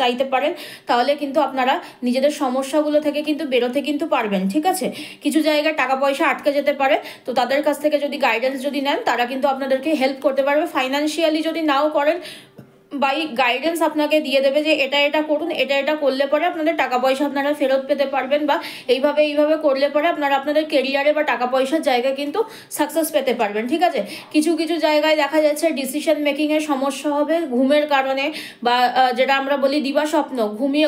চাইতে পারেন তাহলে কিন্তু আপনারা নিজেদের সমস্যাগুলো থেকে কিন্তু বেরোতে কিন্তু পারবেন, ঠিক আছে। কিছু জায়গায় টাকা পয়সা আটকে যেতে পারে, তো তাদের কাছ থেকে যদি গাইডেন্স যদি নেন তারা কিন্তু আপনাদেরকে হেল্প করতে পারবে। ফাইন্যান্সিয়ালি যদি নাও করেন বাই গাইডেন্স আপনাকে দিয়ে দেবে যে এটা করুন, এটা করলে পরে আপনাদের টাকা পয়সা আপনারা ফেরত পেতে পারবেন, বা এইভাবে করলে পরে আপনারা আপনাদের কেরিয়ারে বা টাকা পয়সার জায়গায় কিন্তু সাকসেস পেতে পারবেন, ঠিক আছে। কিছু কিছু জায়গায় দেখা যাচ্ছে ডিসিশন মেকিংয়ের সমস্যা হবে ঘুমের কারণে, বা যেটা আমরা বলি দিবা স্বপ্ন,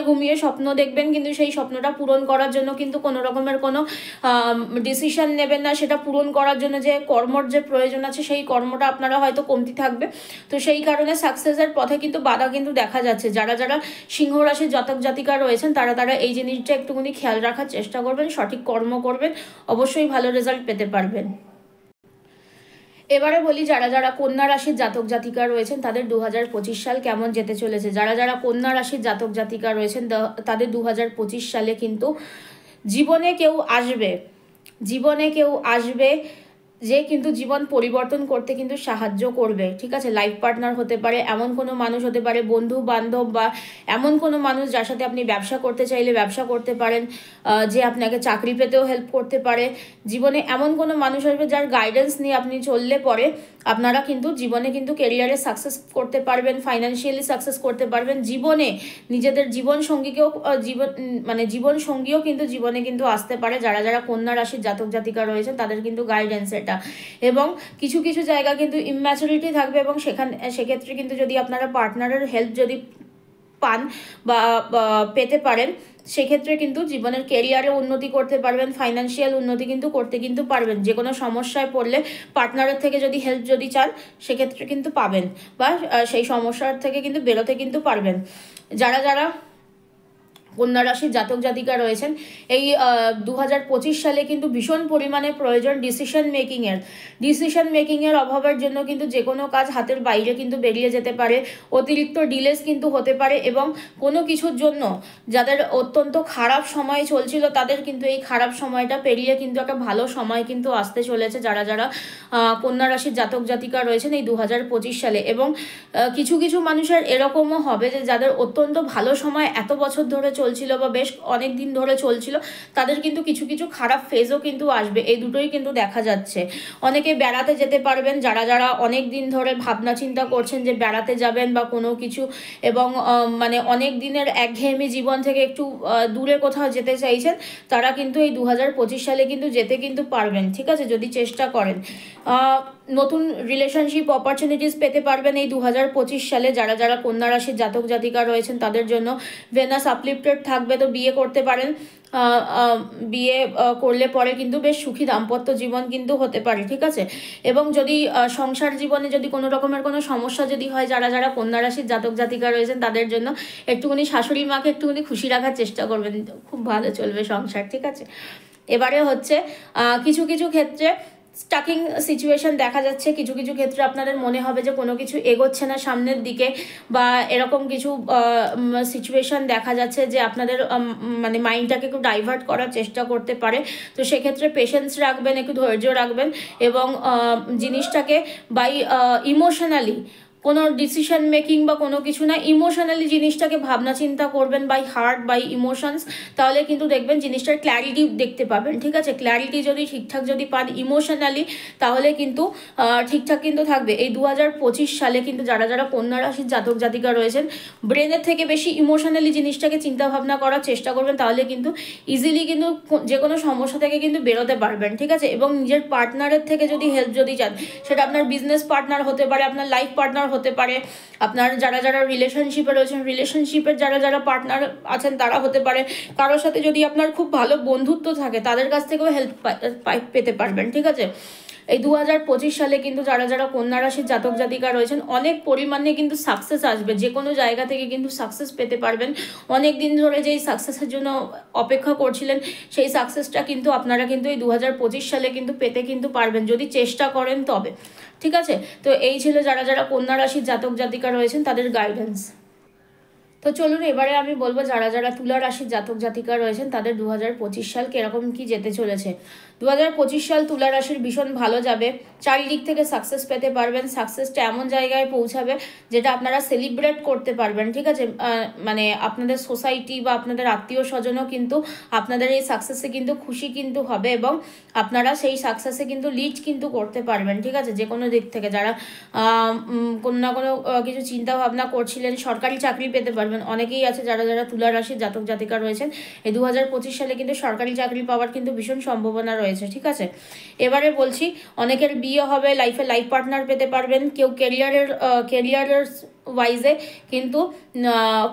ঘুমিয়ে স্বপ্ন দেখবেন কিন্তু সেই স্বপ্নটা পূরণ করার জন্য কিন্তু কোনো রকমের কোনো ডিসিশন নেবেন না। সেটা পূরণ করার জন্য যে কর্মর যে প্রয়োজন আছে সেই কর্মটা আপনারা হয়তো কমতি থাকবে, তো সেই কারণে সাকসেসের পথে কিন্তু বাধা কিন্তু দেখা যাচ্ছে। যারা যারা সিংহ রাশির জাতক জাতিকা রয়েছেন তারা এই জিনিসটা একটুখানি খেয়াল রাখার চেষ্টা করবেন, সঠিক কর্ম করবেন, অবশ্যই ভালো রেজাল্ট পেতে পারবেন। এবারে বলি যারা যারা কন্যা রাশির জাতক জাতিকা রয়েছেন তাদের 2025 সাল কেমন যেতে চলেছে। যারা যারা কন্যা রাশির জাতক জাতিকা রয়েছেন তাদের 2025 সালে কিন্তু জীবনে কেউ আসবে যে কিন্তু জীবন পরিবর্তন করতে কিন্তু সাহায্য করবে, ঠিক আছে। লাইফ পার্টনার হতে পারে, এমন কোনো মানুষ হতে পারে, বন্ধু বান্ধব, বা এমন কোনো মানুষ যার সাথে আপনি ব্যবসা করতে চাইলে ব্যবসা করতে পারেন, যে আপনাকে চাকরি পেতেও হেল্প করতে পারে। জীবনে এমন কোনো মানুষ আসবে যার গাইডেন্স নিয়ে আপনি চললে পরে আপনারা কিন্তু জীবনে কিন্তু কেরিয়ারে সাকসেস করতে পারবেন, ফাইন্যান্সিয়ালি সাকসেস করতে পারবেন। জীবনে নিজেদের জীবন সঙ্গীও কিন্তু জীবনে কিন্তু আসতে পারে। যারা যারা কন্যা রাশির জাতক জাতিকা রয়েছেন তাদের কিন্তু গাইডেন্স এটা। এবং কিছু কিছু জায়গা কিন্তু ইম্যাচুরিটি থাকবে, এবং সেক্ষেত্রে কিন্তু যদি আপনারা পার্টনারের হেল্প যদি পান বা পেতে পারেন, সেক্ষেত্রে কিন্তু জীবনের কেরিয়ারে উন্নতি করতে পারবেন, ফাইন্যান্সিয়াল উন্নতি কিন্তু করতে কিন্তু পারবেন। যে কোনো সমস্যায় পড়লে পার্টনারের থেকে যদি হেল্প যদি চান সেক্ষেত্রে কিন্তু পাবেন, বা সেই সমস্যার থেকে কিন্তু বেরোতে কিন্তু পারবেন। যারা যারা কন্যা রাশির জাতক জাতিকা রয়েছেন এই 2025 সালে কিন্তু ভীষণ পরিমাণে প্রয়োজন ডিসিশন মেকিংয়ের অভাবের জন্য কিন্তু যে কোনো কাজ হাতের বাইরে কিন্তু বেরিয়ে যেতে পারে, অতিরিক্ত ডিলেস কিন্তু হতে পারে, এবং কোনো কিছুর জন্য যাদের অত্যন্ত খারাপ সময় চলছিল তাদের কিন্তু এই খারাপ সময়টা পেরিয়ে কিন্তু একটা ভালো সময় কিন্তু আসতে চলেছে। যারা যারা কন্যা রাশির জাতক জাতিকা রয়েছেন এই 2025 সালে। এবং কিছু কিছু মানুষের এরকমও হবে যে যাদের অত্যন্ত ভালো সময় এত বছর ধরে চলছিল বা বেশ অনেক দিন ধরে চলছিল, তাদের কিন্তু কিছু কিছু খারাপ ফেজও কিন্তু আসবে। এই দুটোই কিন্তু দেখা যাচ্ছে। অনেকে বেড়াতে যেতে পারবেন, যারা যারা অনেক দিন ধরে ভাবনা চিন্তা করছেন যে বেড়াতে যাবেন বা কোনো কিছু, এবং মানে অনেক দিনের একঘেয়েমি জীবন থেকে একটু দূরে কোথাও যেতে চাইছেন, তারা কিন্তু এই 2025 সালে কিন্তু যেতে কিন্তু পারবেন, ঠিক আছে, যদি চেষ্টা করেন। নতুন রিলেশনশিপ অপরচুনিটিস পেতে পারবেন এই 2025 সালে। যারা যারা কন্যা রাশির জাতক জাতিকা রয়েছেন তাদের জন্য ভেনাস আপলিফটেড থাকবে, তো বিয়ে করতে পারেন। বিয়ে করলে পরে কিন্তু বেশ সুখী দাম্পত্য জীবন কিন্তু হতে পারে, ঠিক আছে। এবং যদি সংসার জীবনে যদি কোনো রকমের কোনো সমস্যা যদি হয়, যারা যারা কন্যা রাশির জাতক জাতিকা রয়েছেন তাদের জন্য একটুখানি শাশুড়ি মাকে একটুখানি খুশি রাখার চেষ্টা করবেন, খুব ভালো চলবে সংসার, ঠিক আছে। এবারে হচ্ছে কিছু কিছু ক্ষেত্রে স্টাকিং সিচুয়েশন দেখা যাচ্ছে। কিছু কিছু ক্ষেত্রে আপনাদের মনে হবে যে কোনো কিছু এগোচ্ছে না সামনের দিকে, বা এরকম কিছু সিচুয়েশন দেখা যাচ্ছে যে আপনাদের মানে মাইন্ডটাকে একটু ডাইভার্ট করার চেষ্টা করতে পারে। তো সেক্ষেত্রে পেশেন্স রাখবেন, একটু ধৈর্য রাখবেন, এবং জিনিসটাকে বাই ইমোশনালি কোনো ডিসিশন মেকিং বা কোনো কিছু না, ইমোশনালি জিনিসটাকে ভাবনা চিন্তা করবেন, বাই হার্ট বাই ইমোশনস, তাহলে কিন্তু দেখবেন জিনিসটার ক্ল্যারিটি দেখতে পাবেন, ঠিক আছে। ক্ল্যারিটি যদি ঠিকঠাক যদি পান ইমোশনালি, তাহলে কিন্তু ঠিকঠাক কিন্তু থাকবে। এই 2025 সালে কিন্তু যারা যারা কন্যা রাশির জাতক জাতিকা রয়েছেন ব্রেনের থেকে বেশি ইমোশনালি জিনিসটাকে চিন্তা ভাবনা করার চেষ্টা করবেন, তাহলে কিন্তু ইজিলি কিন্তু যে কোনো সমস্যা থেকে কিন্তু বেরোতে পারবেন, ঠিক আছে। এবং নিজের পার্টনারের থেকে যদি হেল্প যদি চান, সেটা আপনার বিজনেস পার্টনার হতে পারে, আপনার লাইফ পার্টনার হতে পারে, আপনার যারা যারা রিলেশনশিপে রয়েছেন রিলেশনশিপের যারা যারা পার্টনার আছেন তারা হতে পারে। কারোর সাথে যদি আপনার খুব ভালো বন্ধুত্ব থাকে তাদের কাছ থেকেও হেল্প পেতে পারবেন, ঠিক আছে। এই 2025 সালে কিন্তু যারা যারা কন্যা রাশির জাতক জাতিকা রয়েছেন অনেক পরিমাণে কিন্তু সাকসেস আসবে, যে কোনো জায়গা থেকে কিন্তু সাকসেস পেতে পারবেন। অনেক দিন ধরে যেই সাকসেসের জন্য অপেক্ষা করছিলেন সেই সাকসেসটা কিন্তু আপনারা কিন্তু এই 2025 সালে কিন্তু পেতে কিন্তু পারবেন, যদি চেষ্টা করেন তবে, ঠিক আছে। তো এই ছিল যারা যারা কন্যা রাশির জাতক জাতিকা রয়েছেন তাদের গাইডেন্স। তো চলুন এবারে আমি বলবো যারা যারা তুলা রাশির জাতক জাতিকা রয়েছেন তাদের 2025 সাল কিরকম কি যেতে চলেছে। 2025 সাল তুলা রাশির ভীষণ ভালো যাবে, চারিদিক থেকে সাকসেস পেতে পারবেন। সাকসেসটা এমন জায়গায় পৌঁছাবে যেটা আপনারা সেলিব্রেট করতে পারবেন, ঠিক আছে। মানে আপনাদের সোসাইটি বা আপনাদের আত্মীয় স্বজনও কিন্তু আপনাদের এই সাকসেসে কিন্তু খুশি কিন্তু হবে, এবং আপনারা সেই সাকসেসে কিন্তু লিড কিন্তু করতে পারবেন, ঠিক আছে। যে কোনো দিক থেকে যারা কোনো না কোনো কিছু চিন্তা ভাবনা করছিলেন, সরকারি চাকরি পেতে পারবেন। অনেকেই আছে যারা যারা তুলা রাশির জাতক জাতিকা রয়েছেন এই 2025 সালে কিন্তু সরকারি চাকরি পাওয়ার কিন্তু ভীষণ সম্ভাবনা রয়েছে, ঠিক আছে। এবারে বলছি অনেকের বিয়ে হবে, লাইফে লাইফ পার্টনার পেতে পারবেন। কেউ কেরিয়ারের ওয়াইজে কিন্তু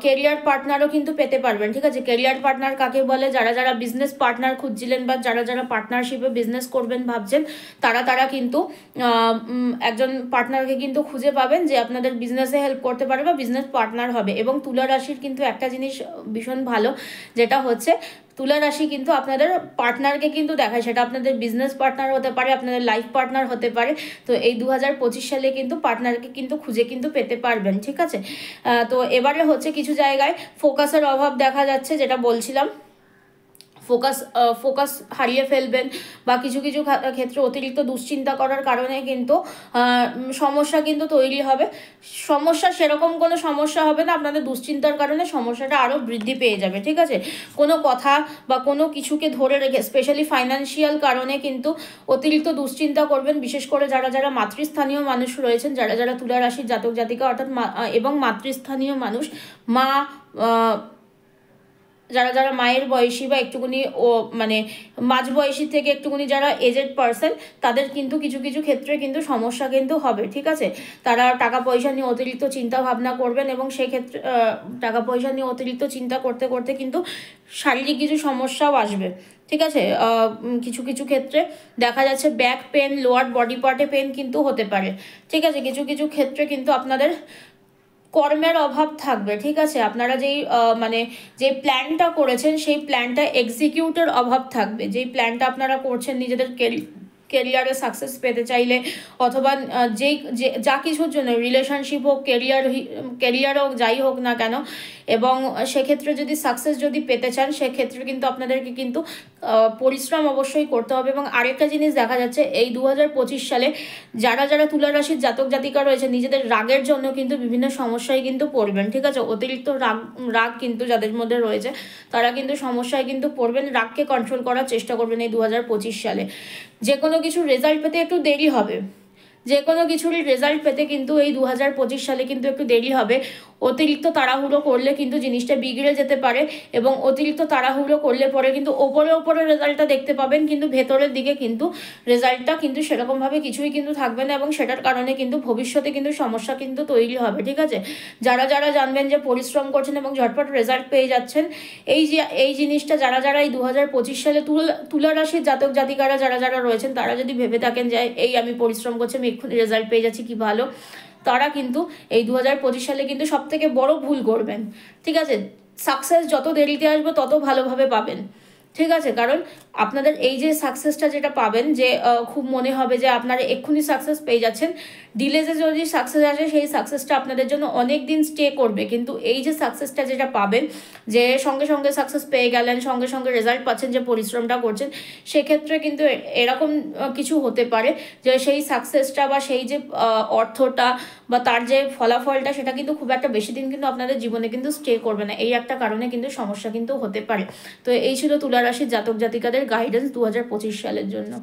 কেরিয়ার পার্টনারও কিন্তু পেতে পারবেন, ঠিক আছে। কেরিয়ার পার্টনার কাকে বলে? যারা যারা বিজনেস পার্টনার খুঁজছিলেন বা যারা যারা পার্টনারশিপে বিজনেস করবেন ভাবছেন, তারা কিন্তু একজন পার্টনারকে কিন্তু খুঁজে পাবেন যে আপনাদের বিজনেসে হেল্প করতে পারে বা বিজনেস পার্টনার হবে। এবং তুলা রাশির কিন্তু একটা জিনিস ভীষণ ভালো, যেটা হচ্ছে তুলা রাশি কিন্তু আপনাদের পার্টনারকে কিন্তু দেখায়, সেটা আপনাদের বিজনেস পার্টনার হতে পারে, আপনাদের লাইফ পার্টনার হতে পারে। তো এই 2025 সালে কিন্তু পার্টনারকে কিন্তু খুঁজে কিন্তু পেতে পারবেন, ঠিক আছে। তো এবারে হচ্ছে কিছু জায়গায় ফোকাসের অভাব দেখা যাচ্ছে, যেটা বলছিলাম, ফোকাস হারিয়ে ফেলবেন, বা কিছু কিছু ক্ষেত্রে অতিরিক্ত দুশ্চিন্তা করার কারণে কিন্তু সমস্যা কিন্তু তৈরি হবে। সমস্যা সেরকম কোনো সমস্যা হবে না, আপনাদের দুশ্চিন্তার কারণে সমস্যাটা আরও বৃদ্ধি পেয়ে যাবে, ঠিক আছে। কোনো কথা বা কোনো কিছুকে ধরে রেখে, স্পেশালি ফাইন্যান্সিয়াল কারণে কিন্তু অতিরিক্ত দুশ্চিন্তা করবেন, বিশেষ করে যারা যারা মাতৃস্থানীয় মানুষ রয়েছেন, যারা যারা তুলা রাশির জাতক জাতিকা অর্থাৎ এবং মাতৃস্থানীয় মানুষ, মা, যারা যারা মায়ের বয়সী বা একটুকুনি মানে মাঝ বয়সী থেকে একটুকুনি যারা এজেড পার্সন, তাদের কিন্তু কিছু কিছু ক্ষেত্রে কিন্তু সমস্যা কিন্তু হবে, ঠিক আছে। তারা টাকা পয়সা নিয়ে অতিরিক্ত চিন্তা ভাবনা করবেন, এবং সেক্ষেত্রে টাকা পয়সা নিয়ে অতিরিক্ত চিন্তা করতে করতে কিন্তু শারীরিক কিছু সমস্যাও আসবে, ঠিক আছে। কিছু কিছু ক্ষেত্রে দেখা যাচ্ছে ব্যাক পেন, লোয়ার বডি পার্টে পেন কিন্তু হতে পারে, ঠিক আছে। কিছু কিছু ক্ষেত্রে কিন্তু আপনাদের কর্মের অভাব থাকবে, ঠিক আছে। আপনারা যেই মানে যে প্ল্যানটা করেছেন সেই প্ল্যানটা এক্সিকিউটের অভাব থাকবে। যেই প্ল্যানটা আপনারা করছেন নিজেদের কেরিয়ারে সাকসেস পেতে চাইলে, অথবা যেই যা কিছুর জন্য, রিলেশনশিপ হোক, কেরিয়ার হোক, যাই হোক না কেন, এবং সেক্ষেত্রে যদি সাকসেস যদি পেতে চান, সেক্ষেত্রে কিন্তু আপনাদেরকে কিন্তু পরিশ্রম অবশ্যই করতে হবে। এবং আরেকটা জিনিস দেখা যাচ্ছে, এই 2025 সালে যারা যারা তুলা রাশির জাতক জাতিকা রয়েছে, নিজেদের রাগের জন্য কিন্তু বিভিন্ন সমস্যায় কিন্তু পড়বেন, ঠিক আছে। অতিরিক্ত রাগ কিন্তু যাদের মধ্যে রয়েছে, তারা কিন্তু সমস্যায় কিন্তু পড়বেন। রাগকে কন্ট্রোল করার চেষ্টা করবেন এই 2025 সালে। যে কোনো কিছুর রেজাল্ট পেতে একটু দেরি হবে, যে কোনো কিছুরই রেজাল্ট পেতে কিন্তু এই 2025 সালে কিন্তু একটু দেরি হবে। অতিরিক্ত তাড়াহুড়ো করলে কিন্তু জিনিসটা বিগড়ে যেতে পারে, এবং অতিরিক্ত তাড়াহুড়ো করলে পরে কিন্তু ওপরে রেজাল্টটা দেখতে পাবেন, কিন্তু ভেতরের দিকে কিন্তু রেজাল্টটা কিন্তু সেরকমভাবে কিছুই কিন্তু থাকবে না, এবং সেটার কারণে কিন্তু ভবিষ্যতে কিন্তু সমস্যা কিন্তু তৈরি হবে, ঠিক আছে। যারা যারা জানবেন যে পরিশ্রম করছেন এবং ঝটপট রেজাল্ট পেয়ে যাচ্ছেন, এই জিনিসটা যারা যারা এই 2025 সালে তুলা রাশির জাতক জাতিকারা যারা যারা রয়েছেন, তারা যদি ভেবে থাকেন যে এই আমি পরিশ্রম করছি, আমি এক্ষুনি রেজাল্ট পেয়ে যাচ্ছি, কি ভালো, তারা কিন্তু এই 2025 সালে কিন্তু সব থেকে বড় ভুল করবেন, ঠিক আছে। সাকসেস যত দেরিতে আসবে তত ভালোভাবে পাবেন, ঠিক আছে। কারণ আপনাদের এই যে সাকসেসটা যেটা পাবেন, যে খুব মনে হবে যে আপনারা এক্ষুনি সাকসেস পেয়ে যাচ্ছেন, ডিলেজে যদি সাকসেস আসে, সেই সাকসেসটা আপনাদের জন্য অনেক দিন স্টে করবে। কিন্তু এই যে সাকসেসটা যেটা পাবেন, যে সঙ্গে সঙ্গে সাকসেস পেয়ে গেলেন, সঙ্গে সঙ্গে রেজাল্ট পাচ্ছেন, যে পরিশ্রমটা করছেন, সেক্ষেত্রে কিন্তু এরকম কিছু হতে পারে যে সেই সাকসেসটা বা সেই যে অর্থটা বা তার যে ফলাফলটা, সেটা কিন্তু খুব একটা বেশি দিন কিন্তু আপনাদের জীবনে কিন্তু স্টে করবে না। এই একটা কারণে কিন্তু সমস্যা কিন্তু হতে পারে। তো এই ছিল তুলা রাশির জাতক জাতিকাদের গাইডেন্স 2025 সালের জন্য।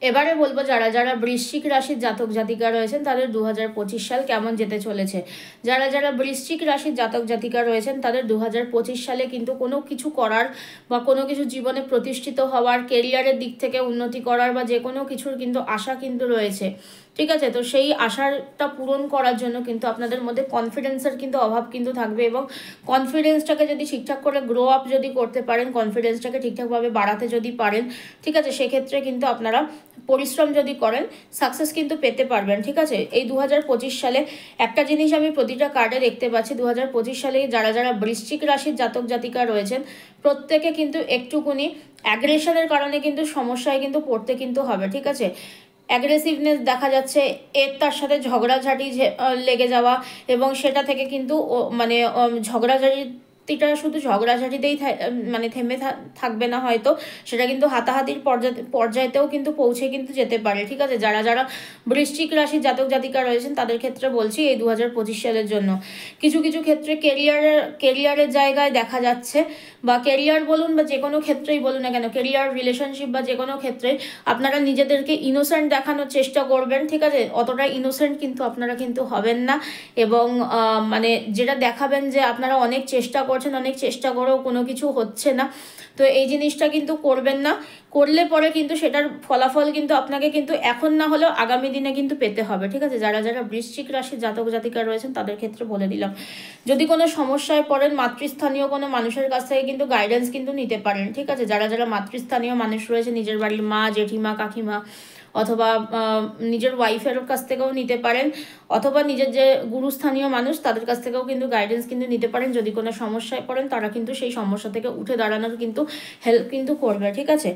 এবারে বলবো যারা যারা বৃশ্চিক রাশির জাতক জাতিকা রয়েছেন, তাদের 2025 সাল কেমন যেতে চলেছে। যারা যারা বৃশ্চিক রাশির জাতক জাতিকা রয়েছেন, তাদের 2025 সালে কিন্তু কোনো কিছু করার বা কোনো কিছু জীবনে প্রতিষ্ঠিত হওয়ার, কেরিয়ারের দিক থেকে উন্নতি করার বা যে কোনো কিছুর কিন্তু আশা কিন্তু রয়েছে, ঠিক আছে। তো সেই আশাটা পূরণ করার জন্য কিন্তু আপনাদের মধ্যে কনফিডেন্সের কিন্তু অভাব কিন্তু থাকবে, এবং কনফিডেন্সটাকে যদি ঠিকঠাক করে গ্রো আপ যদি করতে পারেন, কনফিডেন্সটাকে ঠিকঠাকভাবে বাড়াতে যদি পারেন, ঠিক আছে, সেক্ষেত্রে কিন্তু আপনারা পরিশ্রম যদি করেন, সাকসেস কিন্তু পেতে পারবেন, ঠিক আছে। এই 2025 সালে একটা জিনিস আমি প্রতিটা কার্ডে দেখতে পাচ্ছি, 2025 সালে যারা যারা বৃশ্চিক রাশির জাতক জাতিকা রয়েছেন, প্রত্যেকে কিন্তু একটুকুনি অ্যাগ্রেশনের কারণে কিন্তু সমস্যায় কিন্তু পড়তে কিন্তু হবে, ঠিক আছে। অ্যাগ্রেসিভনেস দেখা যাচ্ছে, তার সাথে ঝগড়াঝাটি লেগে যাওয়া, এবং সেটা থেকে কিন্তু মানে ঝগড়াঝাটিটা শুধু ঝগড়াঝাটিতেই মানে থেমে থাকবে না, হয়তো সেটা কিন্তু হাতাহাতির পর্যায়েতেও কিন্তু পৌঁছে কিন্তু যেতে পারে, ঠিক আছে। যারা যারা বৃশ্চিক রাশির জাতক জাতিকা রয়েছেন, তাদের ক্ষেত্রে বলছি এই 2025 সালের জন্য কিছু কিছু ক্ষেত্রে কেরিয়ারের জায়গায় দেখা যাচ্ছে, বা কেরিয়ার বলুন বা যে কোনো ক্ষেত্রেই বলুন না কেন, কেরিয়ার, রিলেশনশিপ বা যে কোনো ক্ষেত্রে আপনারা নিজেদেরকে ইনোসেন্ট দেখানোর চেষ্টা করবেন, ঠিক আছে। অতটা ইনোসেন্ট কিন্তু আপনারা কিন্তু হবেন না, এবং মানে যেটা দেখাবেন যে আপনারা অনেক চেষ্টা করছেন, অনেক চেষ্টা করেও কোনো কিছু হচ্ছে না, তো এই জিনিসটা কিন্তু করবেন না। করলে পরে কিন্তু সেটার ফলাফল কিন্তু আপনাকে কিন্তু এখন না হলেও আগামী দিনে কিন্তু পেতে হবে, ঠিক আছে। যারা যারা বৃশ্চিক রাশির জাতক জাতিকা রয়েছেন, তাদের ক্ষেত্রে বলে দিলাম, যদি কোনো সমস্যায় পড়েন, মাতৃস্থানীয় কোনো মানুষের কাছ থেকে কিন্তু গাইডেন্স কিন্তু নিতে পারেন, ঠিক আছে। যারা যারা মাতৃস্থানীয় মানুষ রয়েছে, নিজের বাড়ির মা, জেঠিমা, কাকিমা, অথবা নিজের ওয়াইফের কাছ থেকেও নিতে পারেন, অথবা নিজের যে গুরুস্থানীয় মানুষ তাদের কাছ থেকেও কিন্তু গাইডেন্স কিন্তু নিতে পারেন। যদি কোনো সমস্যায় পড়েন তারা কিন্তু সেই সমস্যা থেকে উঠে দাঁড়ানোর কিন্তু হেল্প কিন্তু করবে। ঠিক আছে,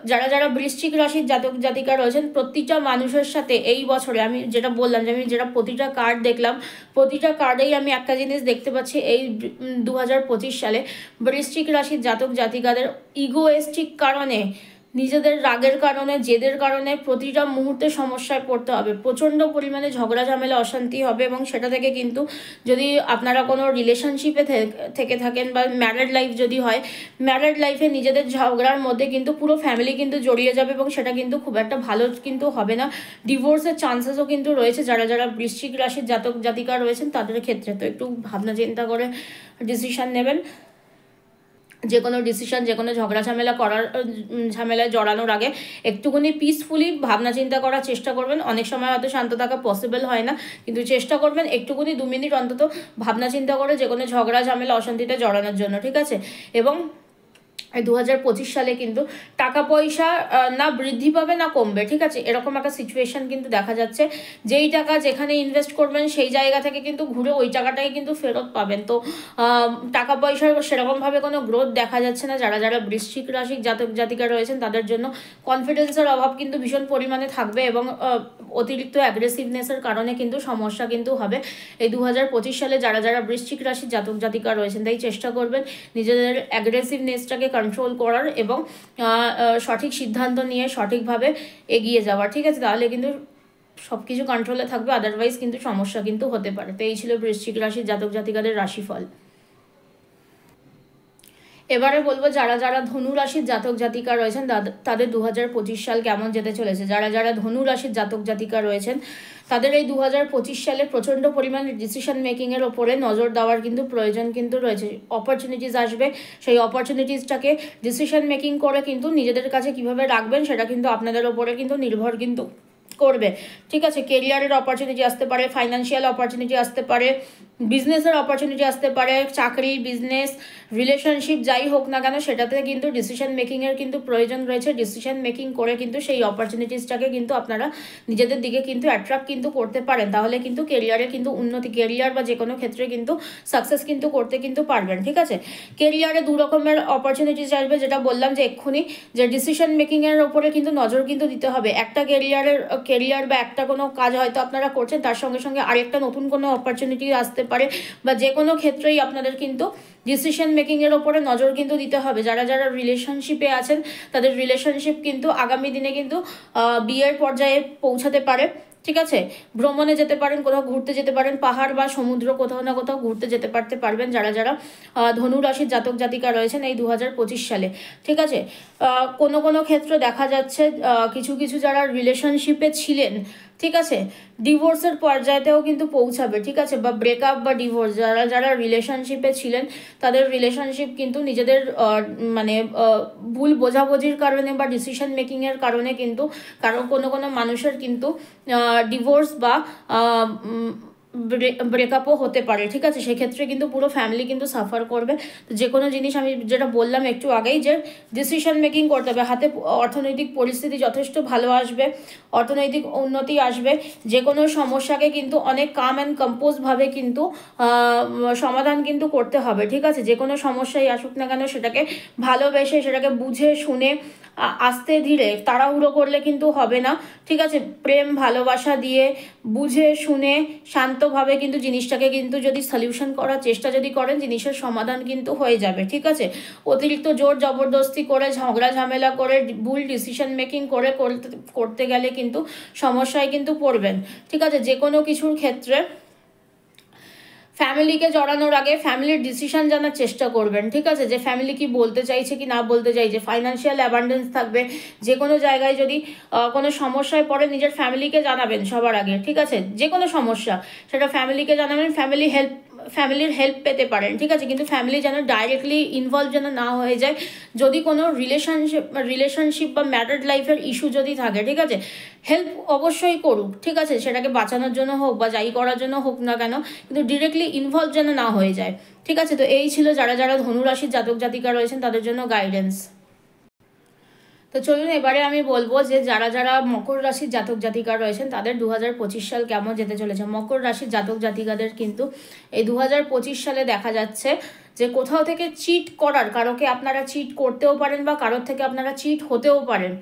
যারা যারা বৃশ্চিক রাশির জাতক জাতিকা রয়েছেন, প্রতিটা মানুষের সাথে এই বছরে আমি যেটা বললাম যে আমি যেটা প্রতিটা কার্ড দেখলাম, প্রতিটা কার্ডেই আমি একটা জিনিস দেখতে পাচ্ছি, এই 2025 সালে বৃশ্চিক রাশির জাতক জাতিকাদের ইগোয়েস্টিক কারণে, নিজেদের রাগের কারণে, জেদের কারণে প্রতিটা মুহূর্তে সমস্যায় পড়তে হবে। প্রচণ্ড পরিমাণে ঝগড়া ঝামেলা অশান্তি হবে, এবং সেটা থেকে কিন্তু যদি আপনারা কোনো রিলেশনশিপে থেকে থাকেন বা ম্যারেড লাইফ যদি হয়, ম্যারেড লাইফে নিজেদের ঝগড়ার মধ্যে কিন্তু পুরো ফ্যামিলি কিন্তু জড়িয়ে যাবে, এবং সেটা কিন্তু খুব একটা ভালো কিন্তু হবে না। ডিভোর্সের চান্সেসও কিন্তু রয়েছে যারা যারা বৃশ্চিক রাশির জাতক জাতিকা রয়েছেন তাদের ক্ষেত্রে। তো একটু ভাবনা চিন্তা করে ডিসিশন নেবেন। যে কোনো ডিসিশন, যে কোনো ঝগড়া ঝামেলায় জড়ানোর আগে একটুখানি পিসফুলি ভাবনা চিন্তা করার চেষ্টা করবেন। অনেক সময় হয়তো শান্ত থাকা পসিবল হয় না, কিন্তু চেষ্টা করবেন একটুখানি 2 মিনিট অন্তত ভাবনা চিন্তা করে যে কোনো ঝগড়া ঝামেলা অশান্তিতে জড়ানোর জন্য। ঠিক আছে, এবং 2025 সালে কিন্তু টাকা পয়সা না বৃদ্ধি পাবে না কমবে। ঠিক আছে, এরকম একটা সিচুয়েশন কিন্তু দেখা যাচ্ছে। যেই টাকা যেখানে ইনভেস্ট করবেন সেই জায়গা থেকে কিন্তু ঘুরে ওই টাকাটাই কিন্তু ফেরত পাবেন। তো টাকা পয়সার সেরকমভাবে কোনো গ্রোথ দেখা যাচ্ছে না। যারা যারা বৃশ্চিক রাশির জাতক জাতিকা রয়েছেন তাদের জন্য কনফিডেন্সের অভাব কিন্তু ভীষণ পরিমাণে থাকবে, এবং অতিরিক্ত অ্যাগ্রেসিভনেসের কারণে কিন্তু সমস্যা কিন্তু হবে এই 2025 সালে যারা যারা বৃশ্চিক রাশির জাতক জাতিকা রয়েছেন। তাই চেষ্টা করবেন নিজেদের অ্যাগ্রেসিভনেসটাকে কন্ট্রোল করার এবং সঠিক সিদ্ধান্ত নিয়ে সঠিকভাবে এগিয়ে যাওয়ার। ঠিক আছে, তাহলে কিন্তু সব কিছু কন্ট্রোলে থাকবে, আদারওয়াইজ কিন্তু সমস্যা কিন্তু হতে পারে। তো এই ছিল বৃশ্চিক রাশির জাতক জাতিকাদের রাশিফল। এবারে বলবো যারা যারা ধনু রাশির জাতক জাতিকা রয়েছেন তাদের 2025 সাল কেমন যেতে চলেছে। যারা যারা ধনু রাশির জাতক জাতিকা রয়েছেন তাদের এই 2025 সালে প্রচণ্ড পরিমাণে ডিসিশন মেকিংয়ের ওপরে নজর দেওয়ার কিন্তু প্রয়োজন কিন্তু রয়েছে। অপরচুনিটিস আসবে, সেই অপরচুনিটিসটাকে ডিসিশন মেকিং করে কিন্তু নিজেদের কাছে কিভাবে রাখবেন সেটা কিন্তু আপনাদের ওপরে কিন্তু নির্ভর কিন্তু করবে। ঠিক আছে, কেরিয়ারের অপরচুনিটি আসতে পারে, ফাইন্যান্সিয়াল অপরচুনিটি আসতে পারে, বিজনেসের অপরচুনিটি আসতে পারে, চাকরি, বিজনেস, রিলেশনশিপ যাই হোক না কেন সেটাতে কিন্তু ডিসিশন মেকিংয়ের কিন্তু প্রয়োজন রয়েছে। ডিসিশন মেকিং করে কিন্তু সেই অপরচুনিটিসটাকে কিন্তু আপনারা নিজেদের দিকে কিন্তু অ্যাট্রাক্ট কিন্তু করতে পারেন। তাহলে কিন্তু কেরিয়ারে কিন্তু উন্নতি, কেরিয়ার বা যে কোনো ক্ষেত্রে কিন্তু সাকসেস কিন্তু করতে কিন্তু পারবেন। ঠিক আছে, কেরিয়ারে 2 রকমের অপরচুনিটিস আসবে, যেটা বললাম যে এক্ষুনি, যে ডিসিশন মেকিংয়ের ওপরে কিন্তু নজর কিন্তু দিতে হবে। একটা কেরিয়ার বা একটা কোনো কাজ হয়তো আপনারা করছেন, তার সঙ্গে সঙ্গে আরেকটা নতুন কোনো অপরচুনিটি আসতে পারে, বা যে কোনো ক্ষেত্রেই আপনাদের কিন্তু ডিসিশন মেকিংয়ের ওপরে নজর কিন্তু দিতে হবে। যারা যারা রিলেশনশিপে আছেন তাদের রিলেশনশিপ কিন্তু আগামী দিনে কিন্তু বিয়ের পর্যায়ে পৌঁছাতে পারে। ঠিক আছে, ভ্রমণে যেতে পারেন, কোথাও ঘুরতে যেতে পারেন, পাহাড় বা সমুদ্র কোথাও না কোথাও ঘুরতে যেতে পারবেন যারা যারা ধনু রাশির জাতক জাতিকা রয়েছেন এই 2025 সালে। ঠিক আছে, কোনো কোনো ক্ষেত্রে দেখা যাচ্ছে কিছু কিছু যারা রিলেশনশিপে ছিলেন, ঠিক আছে, ডিভোর্সের পর্যায়েতেও কিন্তু পৌঁছাবে। ঠিক আছে, বা ব্রেকআপ বা ডিভোর্স, যারা যারা রিলেশনশিপে ছিলেন তাদের রিলেশনশিপ কিন্তু নিজেদের মানে ভুল বোঝাবুঝির কারণে বা ডিসিশন মেকিংয়ের কারণে কিন্তু কোনো কোনো মানুষের কিন্তু ডিভোর্স বা ব্রেকআপও হতে পারে। ঠিক আছে, সেক্ষেত্রে কিন্তু পুরো ফ্যামিলি কিন্তু সাফার করবে। তো যে কোনো জিনিস আমি যেটা বললাম একটু আগেই, যে ডিসিশন মেকিং করতে হবে, হাতে অর্থনৈতিক পরিস্থিতি যথেষ্ট ভালো আসবে, অর্থনৈতিক উন্নতি আসবে, যে কোনো সমস্যাকে কিন্তু অনেক কাম অ্যান্ড কম্পোজভাবে কিন্তু সমাধান কিন্তু করতে হবে। ঠিক আছে, যে কোনো সমস্যাই আসুক না কেন সেটাকে ভালোবেসে, সেটাকে বুঝে শুনে, আস্তে ধীরে, তাড়াহুড়ো করলে কিন্তু হবে না। ঠিক আছে, প্রেম ভালোবাসা দিয়ে বুঝে শুনে শান্তভাবে কিন্তু জিনিসটাকে কিন্তু যদি সলিউশন করার চেষ্টা যদি করেন, জিনিসের সমাধান কিন্তু হয়ে যাবে। ঠিক আছে, অতিরিক্ত জোর জবরদস্তি করে, ঝগড়া ঝামেলা করে, ভুল ডিসিশন মেকিং করতে গেলে কিন্তু সমস্যায় কিন্তু পড়বেন। ঠিক আছে, যে কোনো কিছুর ক্ষেত্রে ফ্যামিলিকে জড়ানোর আগে ফ্যামিলির ডিসিশন জানার চেষ্টা করবেন। ঠিক আছে, যে ফ্যামিলি কি বলতে চাইছে কি না বলতে চাইছে, ফাইন্যান্সিয়াল অ্যাবান্ডেন্স থাকবে, যে কোনো জায়গায় যদি কোনো সমস্যায় পড়ে নিজের ফ্যামিলিকে জানাবেন সবার আগে। ঠিক আছে, যে কোনো সমস্যা সেটা ফ্যামিলিকে জানাবেন, ফ্যামিলির হেল্প পেতে পারেন। ঠিক আছে, কিন্তু ফ্যামিলি যেন ডাইরেক্টলি ইনভলভ যেন না হয়ে যায়। যদি কোনো রিলেশনশিপ বা ম্যারিড লাইফের ইস্যু যদি থাকে, ঠিক আছে, হেল্প অবশ্যই করুক। ঠিক আছে, সেটাকে বাঁচানোর জন্য হোক বা যাই করার জন্য হোক না কেন, কিন্তু ডিরেক্টলি ইনভলভ যেন না হয়ে যায়। ঠিক আছে, তো এই ছিল যারা যারা ধনু রাশির জাতক জাতিকা রয়েছেন তাদের জন্য গাইডেন্স। তো চলুন এবারে আমি বলবো যে যারা যারা মকর রাশির জাতক জাতিকা রয়েছেন তাদের 2025 সাল কেমন যেতে চলেছে। মকর রাশির জাতক জাতিকাদের কিন্তু এই 2025 সালে দেখা যাচ্ছে যে কোথাও থেকে চিট করার, কারোকে আপনারা চিট করতেও পারেন বা কারোর থেকে আপনারা চিট হতেও পারেন,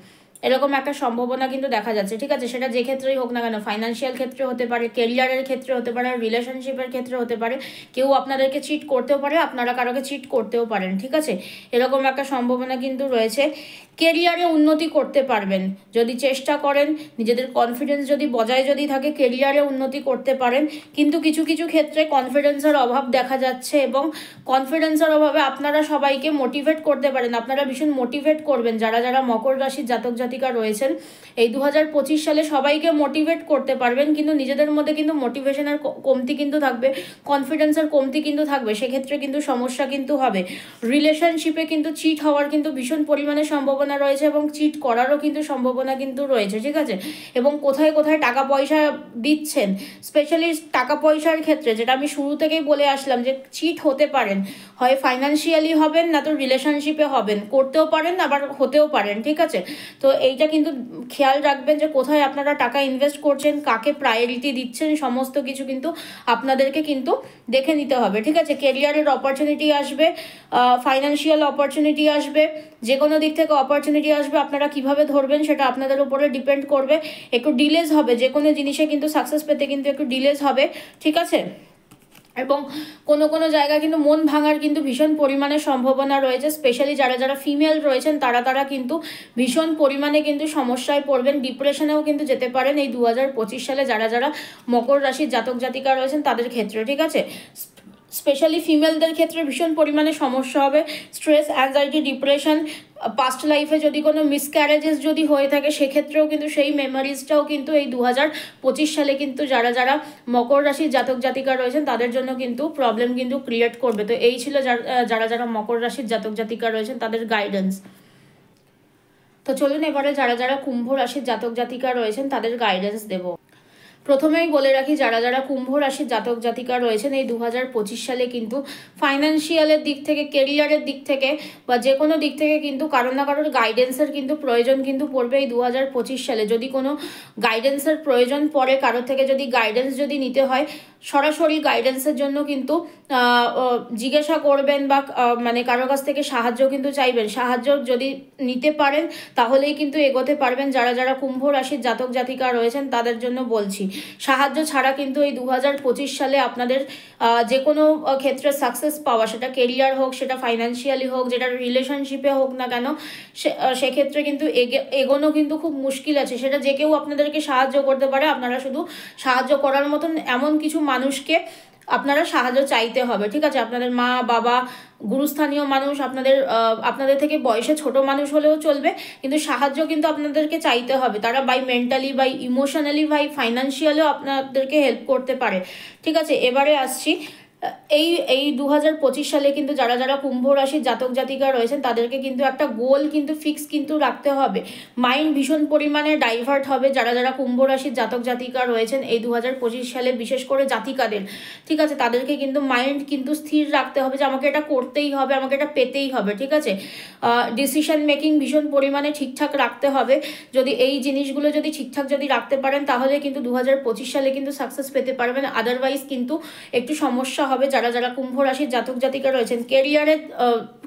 এরকম একটা সম্ভাবনা কিন্তু দেখা যাচ্ছে। ঠিক আছে, সেটা যে ক্ষেত্রেই হোক না কেন, ফাইন্যান্সিয়াল ক্ষেত্রে হতে পারে, কেরিয়ারের ক্ষেত্রে হতে পারে, রিলেশনশিপের ক্ষেত্রে হতে পারে, কেউ আপনাদেরকে চিট করতেও পারে, আপনারা কারোকে চিট করতেও পারেন। ঠিক আছে, এরকম একটা সম্ভাবনা কিন্তু রয়েছে। কেরিয়ারে উন্নতি করতে পারবেন যদি চেষ্টা করেন, নিজেদের কনফিডেন্স যদি বজায় যদি থাকে, কেরিয়ারে উন্নতি করতে পারেন। কিন্তু কিছু কিছু ক্ষেত্রে কনফিডেন্সের অভাব দেখা যাচ্ছে এবং কনফিডেন্সের অভাবে আপনারা সবাইকে মোটিভেট করতে পারেন, আপনারা ভীষণ মোটিভেট করবেন। যারা যারা মকর রাশির জাতক জাতিকা রয়েছেন এই 2025 সালে সবাইকে মোটিভেট করতে পারবেন, কিন্তু নিজেদের মধ্যে কিন্তু মোটিভেশনের কমতি কিন্তু থাকবে, কনফিডেন্সের কমতি কিন্তু থাকবে, সেক্ষেত্রে কিন্তু সমস্যা কিন্তু হবে। রিলেশনশিপে কিন্তু চিট হওয়ার কিন্তু ভীষণ পরিমাণে সম্ভাবনা রয়েছে এবং চিট করারও কিন্তু সম্ভাবনা কিন্তু রয়েছে। ঠিক আছে, এবং কোথায় কোথায় টাকা পয়সা দিচ্ছেন, স্পেশালি টাকা পয়সার ক্ষেত্রে যেটা আমি শুরু থেকেই বলে আসলাম যে চিট হতে পারেন, হয় ফাইন্যান্সিয়ালি হবেন না তো রিলেশনশিপে হবেন, করতেও পারেন আবার হতেও পারেন। ঠিক আছে, তো এইটা কিন্তু খেয়াল রাখবেন যে কোথায় আপনারা টাকা ইনভেস্ট করছেন, কাকে প্রায়োরিটি দিচ্ছেন, সমস্ত কিছু কিন্তু আপনাদেরকে কিন্তু দেখে নিতে হবে। ঠিক আছে, কেরিয়ারের অপরচুনিটি আসবে, ফাইন্যান্সিয়াল অপরচুনিটি আসবে, যে কোনো দিক থেকে অপরচুনিটি আসবে, আপনারা কিভাবে ধরবেন সেটা আপনাদের উপরে ডিপেন্ড করবে। একটু ডিলেজ হবে, যে কোনো জিনিসে কিন্তু সাকসেস পেতে কিন্তু একটু ডিলেজ হবে। ঠিক আছে, এবং কোনো কোনো জায়গায় কিন্তু মন ভাঙার কিন্তু ভীষণ পরিমাণে সম্ভাবনা রয়েছে। স্পেশালি যারা যারা ফিমেল রয়েছেন তারা কিন্তু ভীষণ পরিমাণে কিন্তু সমস্যায় পড়বেন, ডিপ্রেশনেও কিন্তু যেতে পারেন এই 2025 সালে যারা যারা মকর রাশির জাতক জাতিকা রয়েছেন তাদের ক্ষেত্রে। ঠিক আছে, স্পেশালি ফিমেলদের ক্ষেত্রে ভীষণ পরিমাণে সমস্যা হবে, স্ট্রেস, অ্যাংজাইটি, ডিপ্রেশন, পাস্ট লাইফে যদি কোনো মিসক্যারেজেস যদি হয়ে থাকে সেক্ষেত্রেও কিন্তু সেই মেমোরিজটাও কিন্তু এই 2025 সালে কিন্তু যারা যারা মকর রাশির জাতক জাতিকা রয়েছেন তাদের জন্য কিন্তু প্রবলেম কিন্তু ক্রিয়েট করবে। তো এই ছিল যারা যারা মকর রাশির জাতক জাতিকা রয়েছেন তাদের গাইডেন্স। তো চলুন এবারে যারা যারা কুম্ভ রাশির জাতক জাতিকা রয়েছেন তাদের গাইডেন্স দেব। প্রথমেই বলে রাখি যারা যারা কুম্ভ রাশির জাতক জাতিকা রয়েছেন এই 2025 সালে কিন্তু ফাইন্যান্সিয়ালের দিক থেকে, কেরিয়ারের দিক থেকে বা যে কোনো দিক থেকে কিন্তু কারোর না কারোর গাইডেন্সের কিন্তু প্রয়োজন কিন্তু পড়বে এই 2025 সালে। যদি কোনো গাইডেন্সের প্রয়োজন পড়ে, কারোর থেকে যদি গাইডেন্স যদি নিতে হয়, সরাসরি গাইডেন্সের জন্য কিন্তু জিজ্ঞাসা করবেন বা মানে কারোর কাছ থেকে সাহায্য কিন্তু চাইবেন। সাহায্য যদি নিতে পারেন তাহলেই কিন্তু এগোতে পারবেন। যারা যারা কুম্ভ রাশির জাতক জাতিকা রয়েছেন তাদের জন্য বলছি, সাহায্য ছাড়া কিন্তু এই 2025 সালে আপনাদের যে কোনো ক্ষেত্রে সাকসেস পাওয়া, সেটা কেরিয়ার হোক, সেটা ফাইন্যান্সিয়ালি হোক, যেটা রিলেশনশিপে হোক না কেন, সেক্ষেত্রে কিন্তু এগোনো কিন্তু খুব মুশকিল আছে। সেটা যে কেউ আপনাদেরকে সাহায্য করতে পারে, আপনারা শুধু সাহায্য করার মতন এমন কিছু মানুষকে আপনারা সাহায্য চাইতে হবে। ঠিক আছে, আপনাদের মা বাবা, গুরুস্থানীয় মানুষ, আপনাদের থেকে বয়সে ছোট মানুষ হলেও চলবে, কিন্তু সাহায্য কিন্তু আপনাদেরকে চাইতে হবে। তারা by mentally, by emotionally, by ফাইন্যান্সিয়ালিও আপনাদেরকে হেল্প করতে পারে। ঠিক আছে, এবারে আসছি এই 2025 সালে কিন্তু যারা যারা কুম্ভ রাশির জাতক জাতিকা রয়েছেন তাদেরকে কিন্তু একটা গোল কিন্তু ফিক্স কিন্তু রাখতে হবে। মাইন্ড ভীষণ পরিমাণে ডাইভার্ট হবে যারা যারা কুম্ভ রাশির জাতক জাতিকা রয়েছেন এই 2025 সালে, বিশেষ করে জাতিকাদের। ঠিক আছে, তাদেরকে কিন্তু মাইন্ড কিন্তু স্থির রাখতে হবে যে আমাকে এটা করতেই হবে, আমাকে এটা পেতেই হবে। ঠিক আছে, ডিসিশন মেকিং ভীষণ পরিমাণে ঠিকঠাক রাখতে হবে। যদি এই জিনিসগুলো যদি ঠিকঠাক যদি রাখতে পারেন তাহলে কিন্তু 2025 সালে কিন্তু সাকসেস পেতে পারবেন। আদারওয়াইজ কিন্তু একটু সমস্যা হবে। যারা যারা কুম্ভ রাশির জাতক জাতিকা রয়েছেন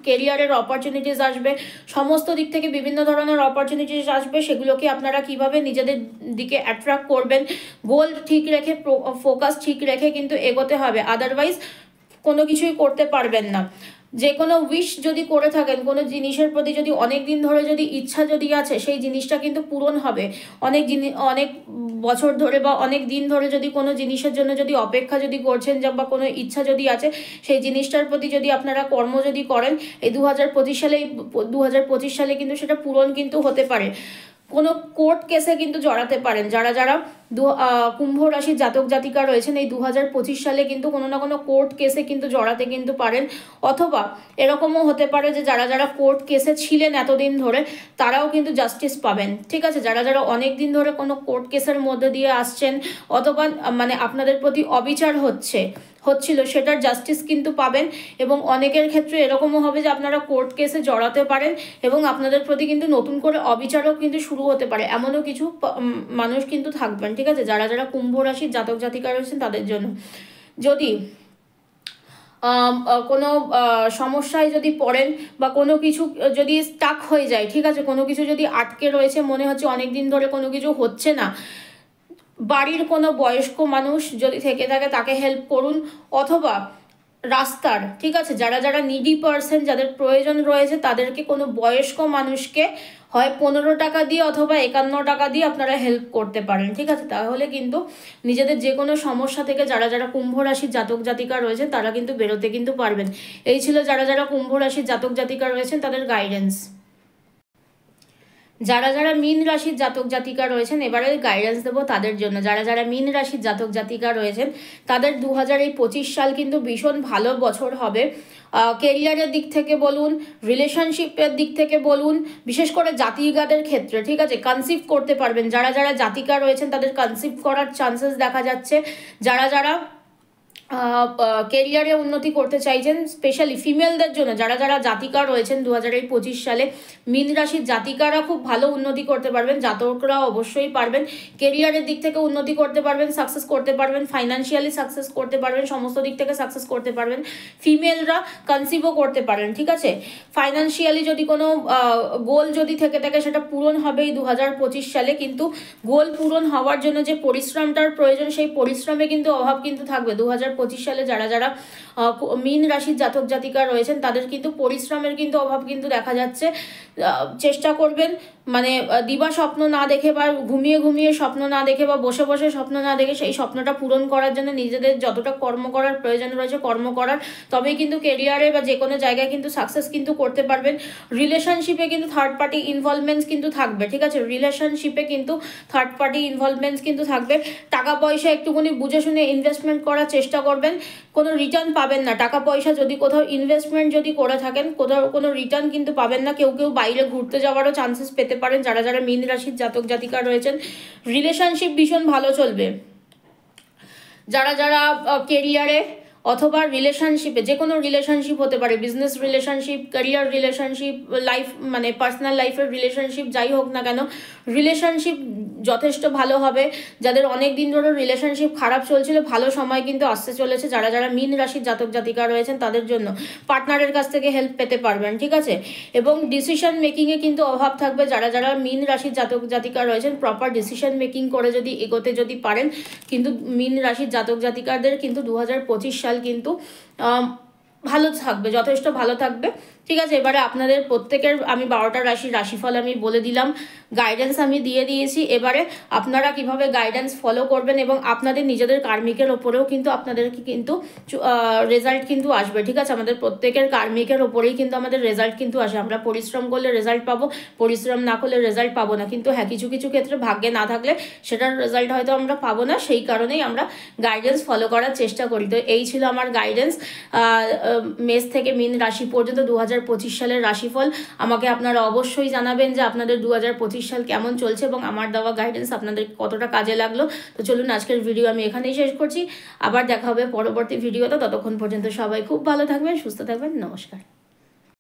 কেরিয়ারের অপরচুনিটিস আসবে, সমস্ত দিক থেকে বিভিন্ন ধরনের অপরচুনিটিস আসবে, সেগুলোকে আপনারা কিভাবে নিজেদের দিকে অ্যাট্রাক্ট করবেন, গোল ঠিক রেখে, ফোকাস ঠিক রেখে কিন্তু এগোতে হবে। আদারওয়াইজ কোনো কিছুই করতে পারবেন না। যে কোনো উইশ যদি করে থাকেন, কোনো জিনিসের প্রতি যদি অনেক দিন ধরে যদি ইচ্ছা যদি আছে, সেই জিনিসটা কিন্তু পূরণ হবে। অনেক বছর ধরে বা অনেক দিন ধরে যদি কোনো জিনিসের জন্য যদি অপেক্ষা যদি করছেন বা কোনো ইচ্ছা যদি আছে, সেই জিনিসটার প্রতি যদি আপনারা কর্ম যদি করেন এই 2025 সালে কিন্তু সেটা পূরণ কিন্তু হতে পারে। কোনো কোর্ট কেসে কিন্তু জড়াতে পারেন। যারা যারা কুম্ভ রাশির জাতক জাতিকা রয়েছেন এই 2025 সালে কিন্তু কোনো না কোনো কোর্ট কেসে কিন্তু জড়াতে কিন্তু পারেন, অথবা এরকমও হতে পারে যে যারা যারা কোর্ট কেসে ছিলেন এতদিন ধরে তারাও কিন্তু জাস্টিস পাবেন। ঠিক আছে, যারা যারা অনেক দিন ধরে কোনো কোর্ট কেসের মধ্যে দিয়ে আসছেন অথবা মানে আপনাদের প্রতি অবিচার হচ্ছিল সেটার জাস্টিস কিন্তু পাবেন, এবং অনেকের ক্ষেত্রে এরকমও হবে যে আপনারা কোর্ট কেসে জড়াতে পারেন এবং আপনাদের প্রতি কিন্তু নতুন করে অবিচারও কিন্তু শুরু হতে পারে, এমনও কিছু মানুষ কিন্তু থাকবেন। ঠিক আছে, যারা যারা কুম্ভ রাশির জাতক জাতিকা রয়েছেন তাদের জন্য যদি কোনো সমস্যায় যদি পড়েন বা কোনো কিছু যদি স্টাক হয়ে যায়, ঠিক আছে, কোনো কিছু যদি আটকে রয়েছে, মনে হচ্ছে অনেক দিন ধরে কোনো কিছু হচ্ছে না, বাড়ির কোনো বয়স্ক মানুষ যদি থেকে থাকে তাকে হেল্প করুন, অথবা রাস্তার, ঠিক আছে, যারা যারা নিডি পার্সন যাদের প্রয়োজন রয়েছে তাদেরকে কোনো বয়স্ক মানুষকে হয় 15 টাকা দিয়ে অথবা 51 টাকা দিয়ে আপনারা হেল্প করতে পারেন। ঠিক আছে, তাহলে কিন্তু নিজেদের যে কোনো সমস্যা থেকে যারা যারা কুম্ভ রাশির জাতক জাতিকা রয়েছেন তারা কিন্তু বেরোতে কিন্তু পারবেন। এই ছিল যারা যারা কুম্ভ রাশির জাতক জাতিকা রয়েছেন তাদের গাইডেন্স। যারা যারা মীন রাশির জাতক জাতিকা রয়েছেন এবারে গাইডেন্স দেবো তাদের জন্য। যারা যারা মীন রাশির জাতক জাতিকা রয়েছেন তাদের 2025 সাল কিন্তু ভীষণ ভালো বছর হবে। কেরিয়ারের দিক থেকে বলুন, রিলেশনশিপের দিক থেকে বলুন, বিশেষ করে জাতিকাদের ক্ষেত্রে, ঠিক আছে, কনসিভ করতে পারবেন। যারা যারা জাতিকা রয়েছেন তাদের কনসিভ করার চান্সেস দেখা যাচ্ছে। যারা যারা কেরিয়ারে উন্নতি করতে চাইছেন, স্পেশালি ফিমেলদের জন্য যারা যারা জাতিকা রয়েছেন 2025 সালে মীন রাশির জাতিকারা খুব ভালো উন্নতি করতে পারবেন, জাতকরা অবশ্যই পারবেন। কেরিয়ারের দিক থেকে উন্নতি করতে পারবেন, সাকসেস করতে পারবেন, ফাইন্যান্সিয়ালি সাকসেস করতে পারবেন, সমস্ত দিক থেকে সাকসেস করতে পারবেন। ফিমেলরা কনসিভও করতে পারেন। ঠিক আছে, ফাইন্যান্সিয়ালি যদি কোনো গোল যদি থেকে থাকে সেটা পূরণ হবে এই 2025 সালে, কিন্তু গোল পূরণ হওয়ার জন্য যে পরিশ্রমটার প্রয়োজন সেই পরিশ্রমে কিন্তু অভাব কিন্তু থাকবে। 2025 সালে যারা যারা মীন রাশির জাতক জাতিকা রয়েছেন তাদের কিন্তু পরিশ্রমের কিন্তু অভাব কিন্তু দেখা যাচ্ছে। চেষ্টা করবেন মানে দিবা স্বপ্ন না দেখে বা ঘুমিয়ে ঘুমিয়ে স্বপ্ন না দেখে বা বসে বসে স্বপ্ন না দেখে সেই স্বপ্নটা পূরণ করার জন্য নিজেদের যতটা কর্ম করার প্রয়োজন রয়েছে কর্ম করার, তবেই কিন্তু কেরিয়ারে বা যে কোনো জায়গায় কিন্তু সাকসেস কিন্তু করতে পারবেন। রিলেশনশিপে কিন্তু থার্ড পার্টি ইনভলভমেন্টস কিন্তু থাকবে। ঠিক আছে, রিলেশনশিপে কিন্তু থার্ড পার্টি ইনভলভমেন্টস কিন্তু থাকবে। টাকা পয়সা একটুখানি বুঝে শুনে ইনভেস্টমেন্ট করার চেষ্টা করবেন, কোনো রিটার্ন পাবেন না। টাকা পয়সা যদি কোথাও ইনভেস্টমেন্ট যদি করে থাকেন কোথাও কোনো রিটার্ন কিন্তু পাবেন না। কেউ কেউ বাইরে ঘুরতে যাওয়ারও চান্সেস পেতে পারেন যারা যারা মীন রাশির জাতক জাতিকা রয়েছেন। রিলেশনশিপ ভীষণ ভালো চলবে। যারা যারা কেরিয়ারে অথবা রিলেশনশিপে, যে কোনো রিলেশনশিপ হতে পারে, business relationship, career relationship, life মানে পার্সোনাল লাইফের রিলেশনশিপ, যাই হোক না কেন রিলেশনশিপ যথেষ্ট ভালো হবে। যাদের অনেক দিন ধরে রিলেশনশিপ খারাপ চলছিল ভালো সময় কিন্তু আসতে চলেছে। যারা যারা মীন রাশির জাতক জাতিকা রয়েছেন তাদের জন্য পার্টনারের কাছ থেকে হেল্প পেতে পারবেন। ঠিক আছে, এবং ডিসিশন মেকিংয়ে কিন্তু অভাব থাকবে। যারা যারা মীন রাশির জাতক জাতিকা রয়েছেন প্রপার ডিসিশন মেকিং করে যদি এগোতে যদি পারেন কিন্তু মীন রাশির জাতক জাতিকাদের কিন্তু 2025 সাল কিন্তু ভালো থাকবে, যথেষ্ট ভালো থাকবে। ঠিক আছে, এবারে আপনাদের প্রত্যেকের আমি 12টা রাশির রাশিফল আমি বলে দিলাম, গাইডেন্স আমি দিয়ে দিয়েছি। এবারে আপনারা কিভাবে গাইডেন্স ফলো করবেন এবং আপনাদের নিজেদের কার্মিকের ওপরেও কিন্তু আপনাদেরকে কিন্তু রেজাল্ট কিন্তু আসবে। ঠিক আছে, আমাদের প্রত্যেকের কার্মিকের ওপরেই কিন্তু আমাদের রেজাল্ট কিন্তু আসে। আমরা পরিশ্রম করলে রেজাল্ট পাবো, পরিশ্রম না করলে রেজাল্ট পাবো না। কিন্তু হ্যাঁ, কিছু কিছু ক্ষেত্রে ভাগ্যে না থাকলে সেটার রেজাল্ট হয়তো আমরা পাবো না, সেই কারণেই আমরা গাইডেন্স ফলো করার চেষ্টা করি। তো এই ছিল আমার গাইডেন্স মেষ থেকে মীন রাশি পর্যন্ত 2025 সালের রাশিফল। আমাকে আপনারা অবশ্যই জানাবেন যে আপনাদের 2025 সাল কেমন চলছে এবং আমার দেওয়া গাইডেন্স আপনাদের কতটা কাজে লাগলো। তো চলুন আজকের ভিডিও আমি এখানেই শেষ করছি, আবার দেখা হবে পরবর্তী ভিডিওতে। ততক্ষণ পর্যন্ত সবাই খুব ভালো থাকবেন, সুস্থ থাকবেন, নমস্কার।